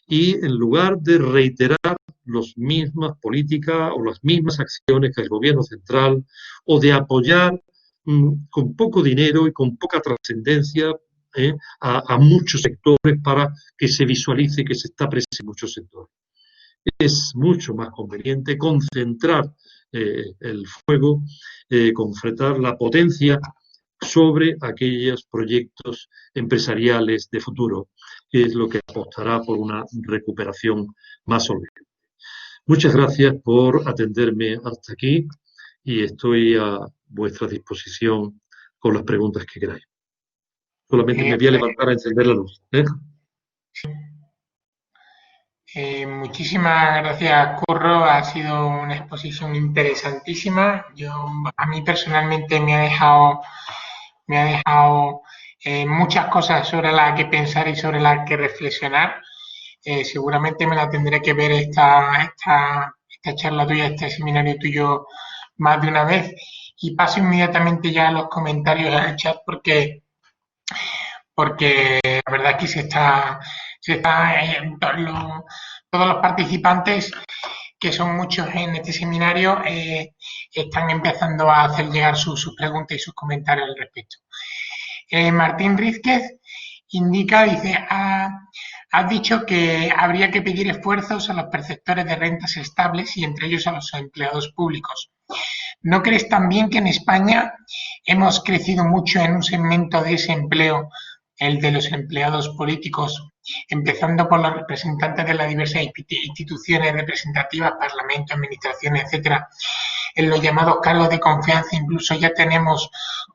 y en lugar de reiterar las mismas políticas o las mismas acciones que el gobierno central o de apoyar con poco dinero y con poca trascendencia a muchos sectores para que se visualice que se está presente en muchos sectores. Es mucho más conveniente concentrar el fuego, concentrar la potencia sobre aquellos proyectos empresariales de futuro, que es lo que apostará por una recuperación más solvente. Muchas gracias por atenderme hasta aquí y estoy a vuestra disposición con las preguntas que queráis. Solamente me voy a levantar a encender la luz. Muchísimas gracias, Curro. Ha sido una exposición interesantísima. A mí personalmente me ha dejado muchas cosas sobre las que pensar y sobre las que reflexionar. Seguramente me la tendré que ver esta charla tuya, este seminario tuyo más de una vez. Y paso inmediatamente ya a los comentarios en el chat porque la verdad es que todos los participantes, que son muchos en este seminario, están empezando a hacer llegar sus preguntas y sus comentarios al respecto. Martín Rízquez dice, has dicho que habría que pedir esfuerzos a los perceptores de rentas estables y entre ellos a los empleados públicos. ¿No crees también que en España hemos crecido mucho en un segmento de ese empleo, el de los empleados políticos, empezando por los representantes de las diversas instituciones representativas, parlamento, administraciones, etcétera, en los llamados cargos de confianza? Incluso ya tenemos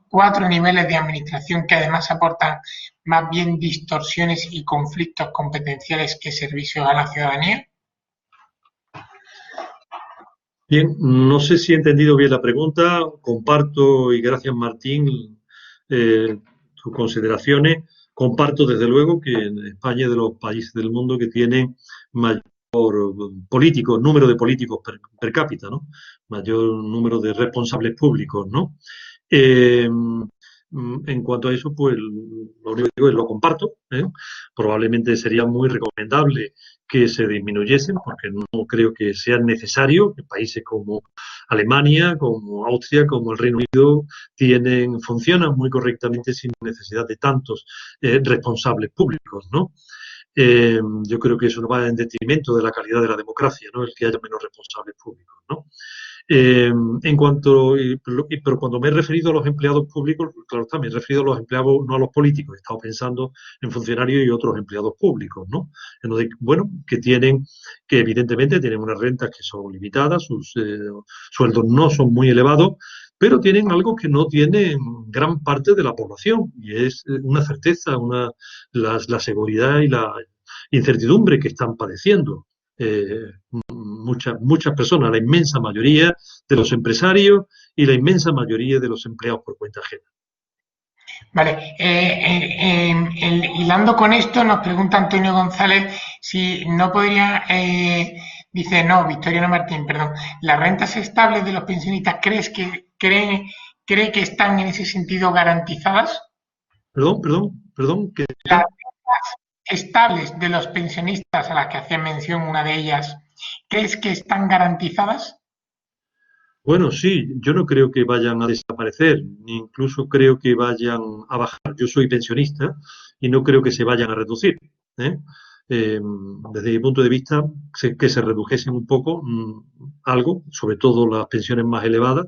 4 niveles de administración que además aportan más bien distorsiones y conflictos competenciales que servicios a la ciudadanía. Bien, no sé si he entendido bien la pregunta. Comparto, y gracias Martín, tus consideraciones. Comparto desde luego que en España es de los países del mundo que tienen mayor número de políticos per cápita, ¿no? Mayor número de responsables públicos, ¿no? En cuanto a eso, pues lo único que digo es lo comparto, ¿eh? Probablemente sería muy recomendable que se disminuyesen, porque no creo que sea necesario que países como Alemania, como Austria, como el Reino Unido funcionan muy correctamente sin necesidad de tantos responsables públicos, ¿no? Yo creo que eso no va en detrimento de la calidad de la democracia, ¿no? El que haya menos responsables públicos, ¿no? Pero cuando me he referido a los empleados públicos, claro está, me he referido a los empleados, no a los políticos. He estado pensando en funcionarios y otros empleados públicos, ¿no? En donde, bueno, que evidentemente tienen unas rentas que son limitadas, sus sueldos no son muy elevados, pero tienen algo que no tiene gran parte de la población, y es una certeza, la seguridad y la incertidumbre que están padeciendo. Muchas personas, la inmensa mayoría de los empresarios y la inmensa mayoría de los empleados por cuenta ajena. Vale, hilando con esto, nos pregunta Antonio González si no podría, dice, no, Victoriano Martín, perdón, las rentas estables de los pensionistas, cree que están en ese sentido garantizadas? Perdón, que las rentas estables de los pensionistas a las que hacía mención, una de ellas, ¿crees que están garantizadas? Bueno, sí, yo no creo que vayan a desaparecer, ni incluso creo que vayan a bajar. Yo soy pensionista y no creo que se vayan a reducir, ¿eh? Desde mi punto de vista, que se redujesen un poco, algo, sobre todo las pensiones más elevadas,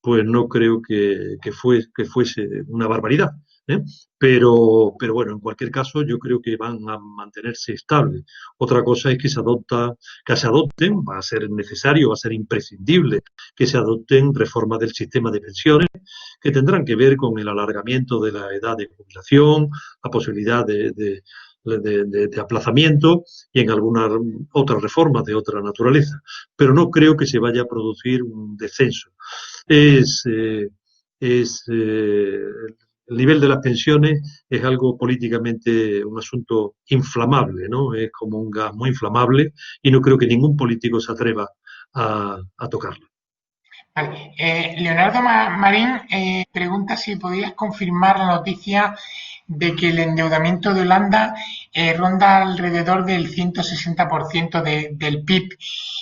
pues no creo que fuese una barbaridad, ¿eh? Pero bueno, en cualquier caso, yo creo que van a mantenerse estables. Otra cosa es que se adopten, va a ser necesario, va a ser imprescindible que se adopten reformas del sistema de pensiones que tendrán que ver con el alargamiento de la edad de jubilación, la posibilidad de aplazamiento y en algunas otras reformas de otra naturaleza. Pero no creo que se vaya a producir un descenso. El nivel de las pensiones es algo políticamente un asunto inflamable, ¿no? Es como un gas muy inflamable y no creo que ningún político se atreva a tocarlo. Vale. Leonardo Marín pregunta si podrías confirmar la noticia de que el endeudamiento de Holanda ronda alrededor del 160% del PIB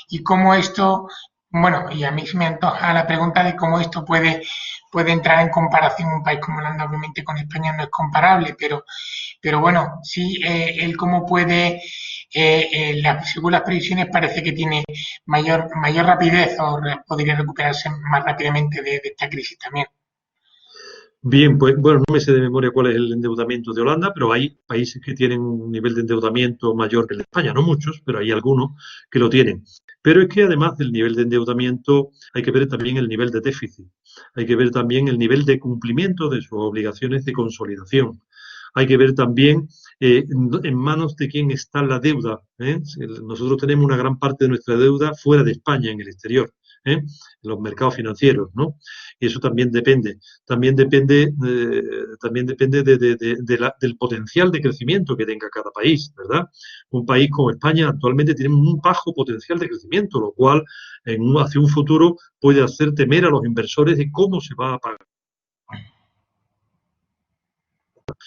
y cómo esto, bueno, y a mí se me antoja la pregunta de cómo esto puede entrar en comparación. Un país como Holanda obviamente con España no es comparable, pero bueno, sí, él cómo puede, según las previsiones parece que tiene mayor rapidez o podría recuperarse más rápidamente de esta crisis también. Bien, pues bueno, no me sé de memoria cuál es el endeudamiento de Holanda, pero hay países que tienen un nivel de endeudamiento mayor que el de España, no muchos, pero hay algunos que lo tienen. Pero es que además del nivel de endeudamiento hay que ver también el nivel de déficit, hay que ver también el nivel de cumplimiento de sus obligaciones de consolidación. Hay que ver también en manos de quién está la deuda, ¿eh? Nosotros tenemos una gran parte de nuestra deuda fuera de España, en el exterior. ¿eh? Los mercados financieros, ¿no? Y eso también depende del potencial de crecimiento que tenga cada país, ¿verdad? Un país como España actualmente tiene un bajo potencial de crecimiento, lo cual hacia un futuro puede hacer temer a los inversores de cómo se va a pagar.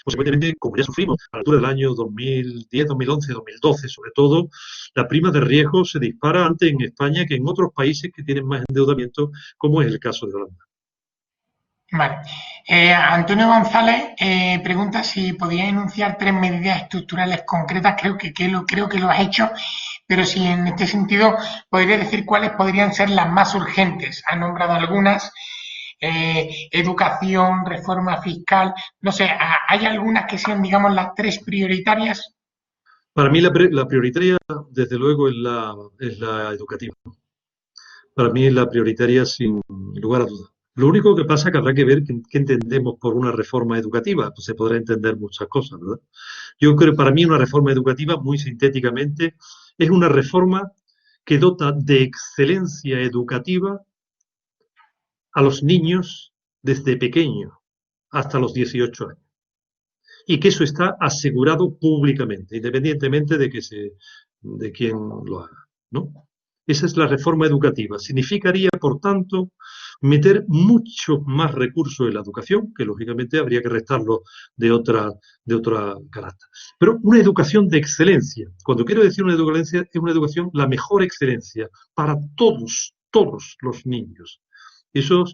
Consecuentemente, como ya sufrimos a la altura del año 2010, 2011, 2012, sobre todo, la prima de riesgo se dispara antes en España que en otros países que tienen más endeudamiento, como es el caso de Holanda. Vale. Antonio González pregunta si podía enunciar 3 medidas estructurales concretas. Creo que lo has hecho, pero si en este sentido podría decir cuáles podrían ser las más urgentes. Ha nombrado algunas. Educación, reforma fiscal, no sé, ¿hay algunas que sean, digamos, las 3 prioritarias? Para mí la prioritaria, desde luego, es la educativa. Para mí es la prioritaria sin lugar a dudas. Lo único que pasa es que habrá que ver qué entendemos por una reforma educativa. Pues se podrá entender muchas cosas, ¿verdad? Yo creo que para mí una reforma educativa, muy sintéticamente, es una reforma que dota de excelencia educativa a los niños desde pequeño hasta los 18 años. Y que eso está asegurado públicamente, independientemente de quién lo haga, ¿no? Esa es la reforma educativa. Significaría, por tanto, meter mucho más recursos en la educación, que lógicamente habría que restarlo de otra carácter. Pero una educación de excelencia. Cuando quiero decir una educación, es una educación, la mejor excelencia para todos los niños. Eso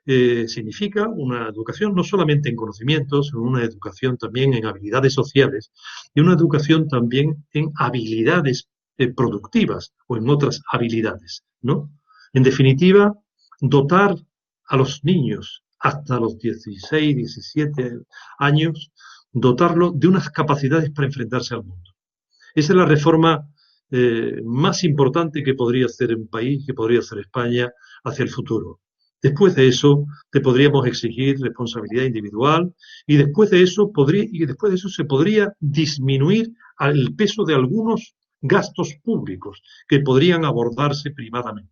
significa una educación no solamente en conocimientos, sino una educación también en habilidades sociales y una educación también en habilidades productivas o en otras habilidades, ¿no? En definitiva, dotar a los niños hasta los 16, 17 años, dotarlo de unas capacidades para enfrentarse al mundo. Esa es la reforma más importante que podría hacer un país, que podría hacer España hacia el futuro. Después de eso, te podríamos exigir responsabilidad individual y después de eso se podría disminuir el peso de algunos gastos públicos que podrían abordarse primadamente.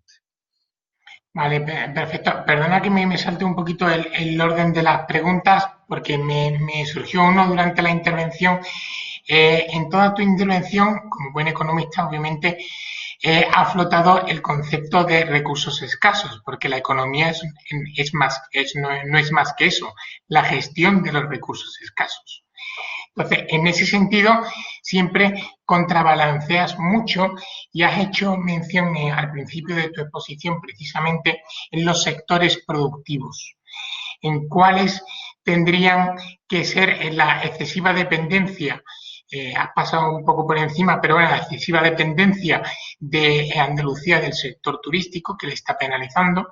Vale, perfecto. Perdona que me salte un poquito el orden de las preguntas, porque me surgió uno durante la intervención. En toda tu intervención, como buen economista, obviamente, ha flotado el concepto de recursos escasos, porque la economía no es más que eso, la gestión de los recursos escasos. Entonces, en ese sentido, siempre contrabalanceas mucho y has hecho mención al principio de tu exposición precisamente en los sectores productivos, en cuáles tendrían que ser la excesiva dependencia. Has pasado un poco por encima, pero bueno, la excesiva dependencia de Andalucía del sector turístico, que le está penalizando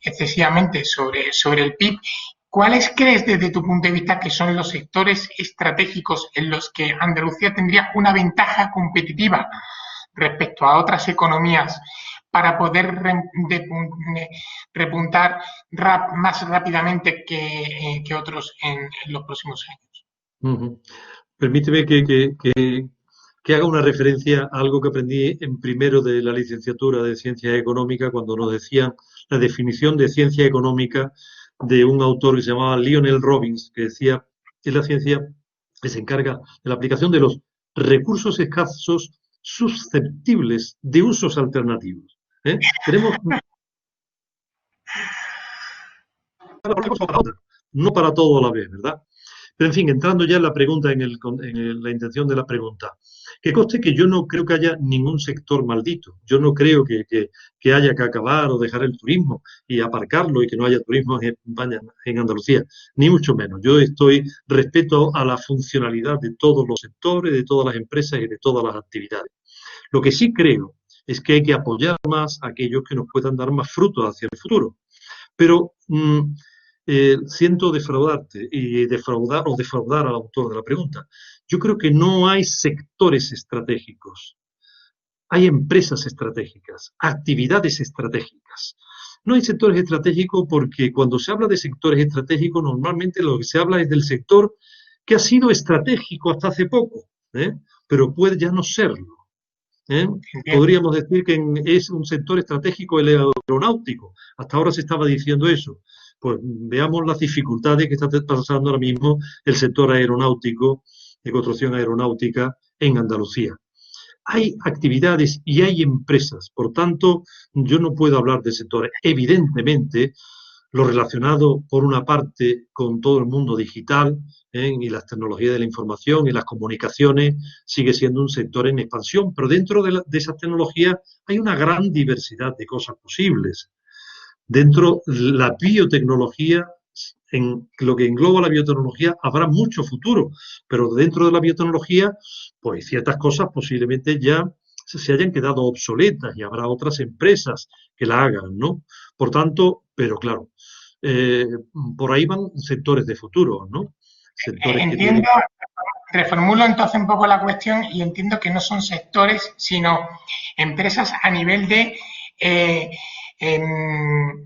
excesivamente sobre el PIB. ¿Cuáles crees desde tu punto de vista que son los sectores estratégicos en los que Andalucía tendría una ventaja competitiva respecto a otras economías para poder repuntar más rápidamente que otros en los próximos años? Uh-huh. Permíteme que haga una referencia a algo que aprendí en primero de la licenciatura de Ciencias Económicas cuando nos decían la definición de ciencia económica de un autor que se llamaba Lionel Robbins, que decía que es la ciencia que se encarga de la aplicación de los recursos escasos susceptibles de usos alternativos. Tenemos no para todo a la vez, ¿verdad? Pero, en fin, entrando ya en la pregunta, en la intención de la pregunta, que conste que yo no creo que haya ningún sector maldito. Yo no creo que haya que acabar o dejar el turismo y aparcarlo y que no haya turismo en Andalucía, ni mucho menos. Yo respeto a la funcionalidad de todos los sectores, de todas las empresas y de todas las actividades. Lo que sí creo es que hay que apoyar más a aquellos que nos puedan dar más frutos hacia el futuro. Pero siento defraudarte y defraudar al autor de la pregunta. Yo creo que no hay sectores estratégicos, hay empresas estratégicas, actividades estratégicas. No hay sectores estratégicos porque cuando se habla de sectores estratégicos normalmente lo que se habla es del sector que ha sido estratégico hasta hace poco, pero puede ya no serlo. ¿eh? entiendo. Podríamos decir que es un sector estratégico el aeronáutico. Hasta ahora se estaba diciendo eso. Pues veamos las dificultades que está pasando ahora mismo el sector aeronáutico, de construcción aeronáutica en Andalucía. Hay actividades y hay empresas, por tanto, yo no puedo hablar de sectores. Evidentemente, lo relacionado, por una parte, con todo el mundo digital y las tecnologías de la información y las comunicaciones, sigue siendo un sector en expansión, pero dentro de esas tecnologías hay una gran diversidad de cosas posibles. Dentro de la biotecnología, en lo que engloba la biotecnología, habrá mucho futuro, pero dentro de la biotecnología, pues ciertas cosas posiblemente ya se hayan quedado obsoletas y habrá otras empresas que la hagan, ¿no? Por tanto, pero claro, eh, por ahí van sectores de futuro, ¿no? Sectores que tienen. Entiendo, reformulo entonces un poco la cuestión y entiendo que no son sectores, sino empresas a nivel eh, em,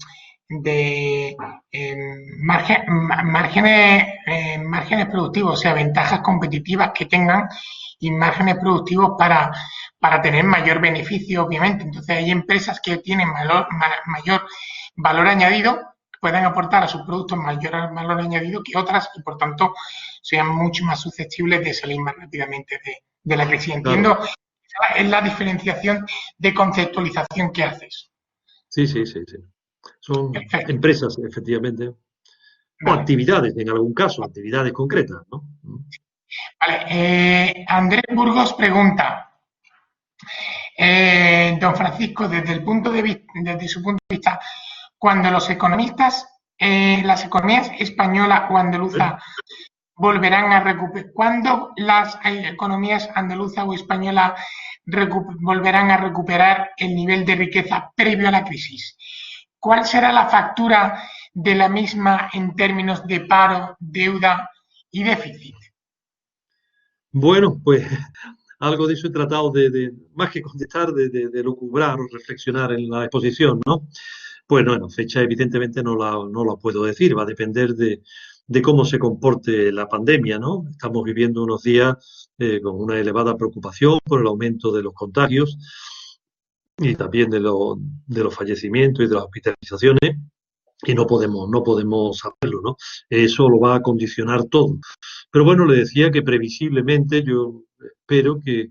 de márgenes productivos, o sea, ventajas competitivas que tengan y márgenes productivos para tener mayor beneficio, obviamente. Entonces, hay empresas que tienen mayor valor añadido, pueden aportar a sus productos mayor valor añadido que otras y, por tanto, sean mucho más susceptibles de salir más rápidamente de la crisis. Claro, Entiendo, es la diferenciación de conceptualización que haces. sí, sí, sí, sí. Son Perfecto. empresas, efectivamente, o Vale. actividades, en algún caso, actividades concretas, ¿no? Vale. Andrés Burgos pregunta, don Francisco, desde su punto de vista, cuando los economistas, las economías española o andaluza volverán a recuperar, cuándo las economías andaluza o española volverán a recuperar el nivel de riqueza previo a la crisis. ¿Cuál será la factura de la misma en términos de paro, deuda y déficit? Bueno, pues algo de eso he tratado más que contestar, de lucubrar o reflexionar en la exposición, ¿no? Pues bueno, fecha evidentemente no la puedo decir, va a depender de cómo se comporte la pandemia, ¿no? Estamos viviendo unos días con una elevada preocupación por el aumento de los contagios y también de los fallecimientos y de las hospitalizaciones. Y no podemos saberlo, ¿no? Eso lo va a condicionar todo. Pero bueno, le decía que previsiblemente yo espero que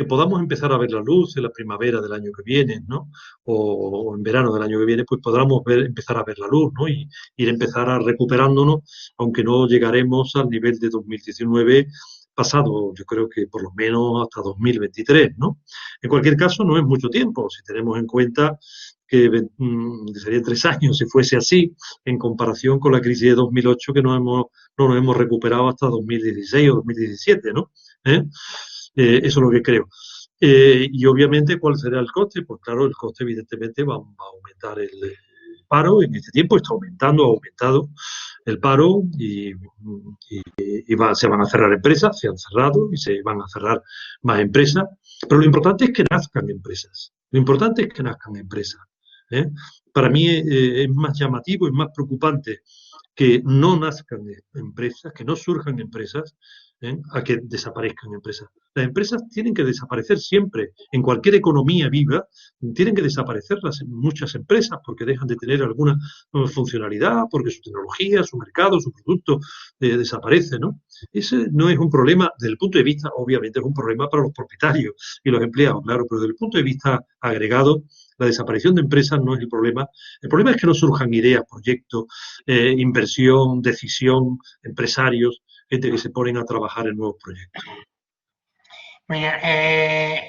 podamos empezar a ver la luz en la primavera del año que viene, ¿no? O en verano del año que viene, pues podamos empezar a ver la luz, ¿no? Y ir empezar a recuperándonos, aunque no llegaremos al nivel de 2019 pasado, yo creo que por lo menos hasta 2023, ¿no? En cualquier caso, no es mucho tiempo, si tenemos en cuenta que serían 3 años si fuese así, en comparación con la crisis de 2008 que no nos hemos recuperado hasta 2016 o 2017, ¿no? ¿Eh? Eso es lo que creo. Y obviamente, ¿cuál será el coste? Pues claro, el coste evidentemente va a aumentar el paro. En este tiempo está aumentando, ha aumentado el paro se van a cerrar empresas, se han cerrado y se van a cerrar más empresas. Pero lo importante es que nazcan empresas. Lo importante es que nazcan empresas. ¿eh? Para mí es más llamativo y más preocupante que no nazcan empresas, que no surjan empresas, a que desaparezcan empresas. Las empresas tienen que desaparecer siempre. En cualquier economía viva, tienen que desaparecer muchas empresas porque dejan de tener alguna funcionalidad, porque su tecnología, su mercado, su producto desaparece, ¿no? Ese no es un problema, desde el punto de vista, obviamente es un problema para los propietarios y los empleados, claro, pero desde el punto de vista agregado, la desaparición de empresas no es el problema. El problema es que no surjan ideas, proyectos, inversión, decisión, empresarios, gente que se ponen a trabajar en nuevos proyectos. Bien,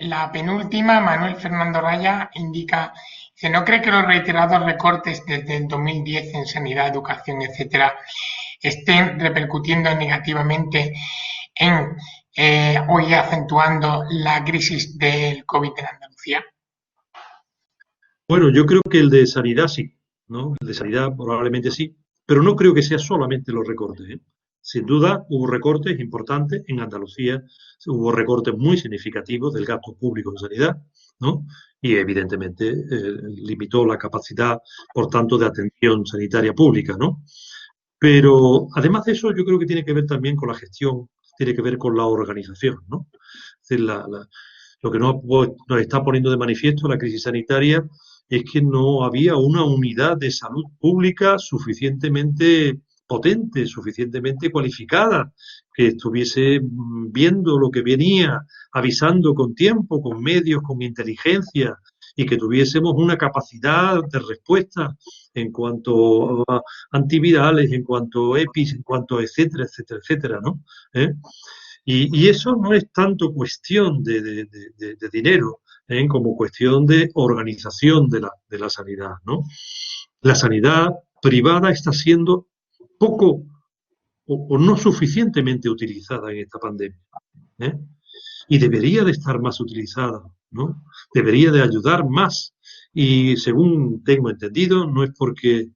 la penúltima, Manuel Fernando Raya, indica que no cree que los reiterados recortes desde el 2010 en sanidad, educación, etcétera, estén repercutiendo negativamente en hoy acentuando la crisis del COVID en Andalucía. Bueno, yo creo que el de sanidad sí, ¿no? El de sanidad probablemente sí, pero no creo que sea solamente los recortes, ¿eh? Sin duda hubo recortes importantes en Andalucía, hubo recortes muy significativos del gasto público en sanidad, ¿no? Y evidentemente limitó la capacidad, por tanto, de atención sanitaria pública, ¿no? Pero además de eso, yo creo que tiene que ver también con la gestión, tiene que ver con la organización, ¿no? Es decir, Lo que nos está poniendo de manifiesto la crisis sanitaria es que no había una unidad de salud pública suficientemente potente, suficientemente cualificada, que estuviese viendo lo que venía, avisando con tiempo, con medios, con inteligencia, y que tuviésemos una capacidad de respuesta en cuanto a antivirales, en cuanto a EPIs, en cuanto a etcétera, etcétera, etcétera, ¿no? ¿Eh? Y eso no es tanto cuestión de dinero, como cuestión de organización de la sanidad, ¿no? La sanidad privada está siendo poco o no suficientemente utilizada en esta pandemia, ¿eh? Y debería de estar más utilizada, ¿no? Debería de ayudar más. Y según tengo entendido, no es porque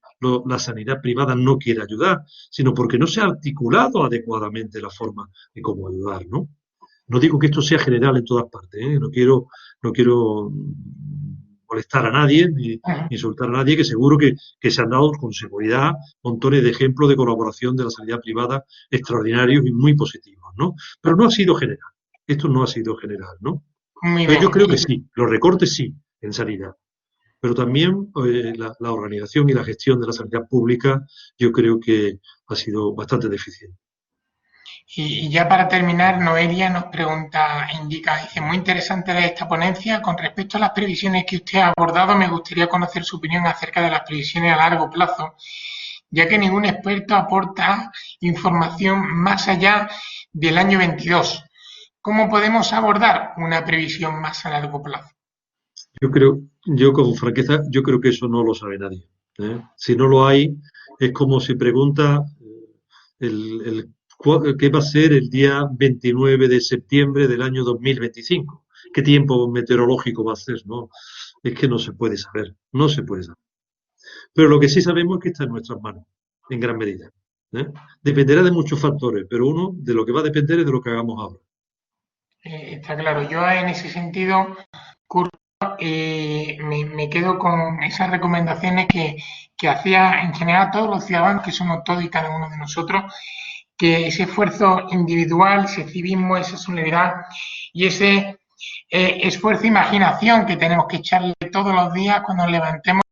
la sanidad privada no quiera ayudar, sino porque no se ha articulado adecuadamente la forma de cómo ayudar, ¿no? No digo que esto sea general en todas partes, ¿eh? No quiero molestar a nadie ni insultar a nadie, que seguro que se han dado con seguridad montones de ejemplos de colaboración de la sanidad privada extraordinarios y muy positivos, ¿no? Pero no ha sido general. Esto no ha sido general, ¿no? Muy Entonces yo bien. creo que sí, los recortes sí, en sanidad. Pero también la organización y la gestión de la sanidad pública yo creo que ha sido bastante deficiente. Y ya para terminar, Noelia nos pregunta, indica, dice, muy interesante de esta ponencia. Con respecto a las previsiones que usted ha abordado, me gustaría conocer su opinión acerca de las previsiones a largo plazo, ya que ningún experto aporta información más allá del año 22. ¿Cómo podemos abordar una previsión más a largo plazo? Yo con franqueza, yo creo que eso no lo sabe nadie, ¿eh? Si no lo hay, es como si pregunta qué va a ser el día 29 de septiembre del año 2025. ¿Qué tiempo meteorológico va a ser? ¿No? Es que no se puede saber, no se puede saber. Pero lo que sí sabemos es que está en nuestras manos, en gran medida, ¿eh? Dependerá de muchos factores, pero uno de lo que va a depender es de lo que hagamos ahora. Está claro, yo en ese sentido, Curro, me quedo con esas recomendaciones que hacía en general a todos los ciudadanos, que somos todos y cada uno de nosotros, que ese esfuerzo individual, ese civismo, esa solidaridad y ese esfuerzo e imaginación que tenemos que echarle todos los días cuando nos levantemos,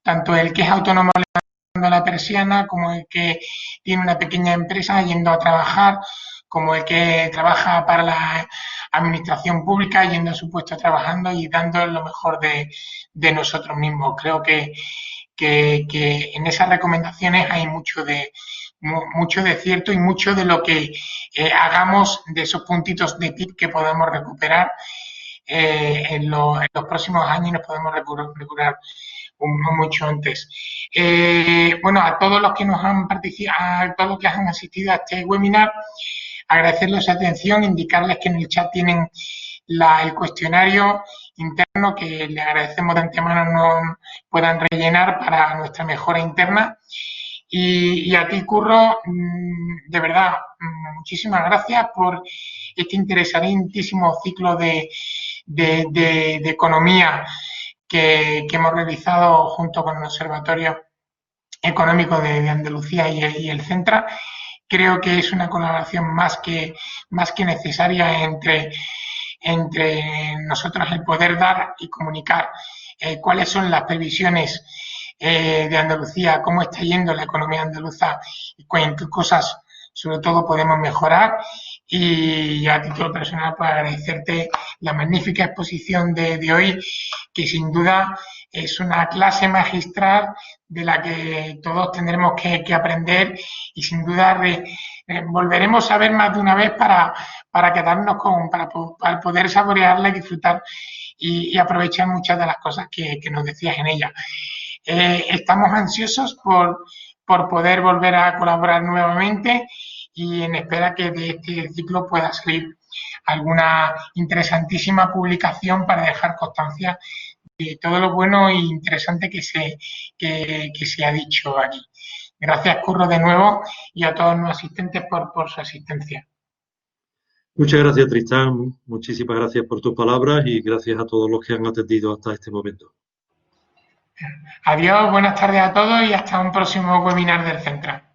tanto el que es autónomo levantando la persiana, como el que tiene una pequeña empresa yendo a trabajar, como el que trabaja para la administración pública yendo a su puesto trabajando y dando lo mejor de nosotros mismos. Creo que en esas recomendaciones hay mucho de cierto y mucho de lo que hagamos de esos puntitos de tip que podemos recuperar en los próximos años y nos podemos recuperar mucho antes. Bueno, a todos los que nos han participado, a todos los que han asistido a este webinar, agradecerles su atención, indicarles que en el chat tienen el cuestionario interno que le agradecemos de antemano nos puedan rellenar para nuestra mejora interna. Y a ti, Curro, de verdad, muchísimas gracias por este interesantísimo ciclo de economía que hemos realizado junto con el Observatorio Económico de Andalucía y el Centra. Creo que es una colaboración más que necesaria entre nosotros, el poder dar y comunicar cuáles son las previsiones de Andalucía, cómo está yendo la economía andaluza y en qué cosas sobre todo podemos mejorar. Y a título personal, pues agradecerte la magnífica exposición de hoy, que sin duda es una clase magistral de la que todos tendremos que aprender y sin duda volveremos a ver más de una vez para quedarnos para poder saborearla y disfrutar y aprovechar muchas de las cosas que nos decías en ella. Estamos ansiosos por poder volver a colaborar nuevamente y en espera que de este ciclo pueda salir alguna interesantísima publicación para dejar constancia de todo lo bueno e interesante que se ha dicho aquí. Gracias, Curro, de nuevo y a todos los asistentes por su asistencia. Muchas gracias, Tristán. Muchísimas gracias por tus palabras y gracias a todos los que han atendido hasta este momento. Adiós, buenas tardes a todos y hasta un próximo webinar del Centra.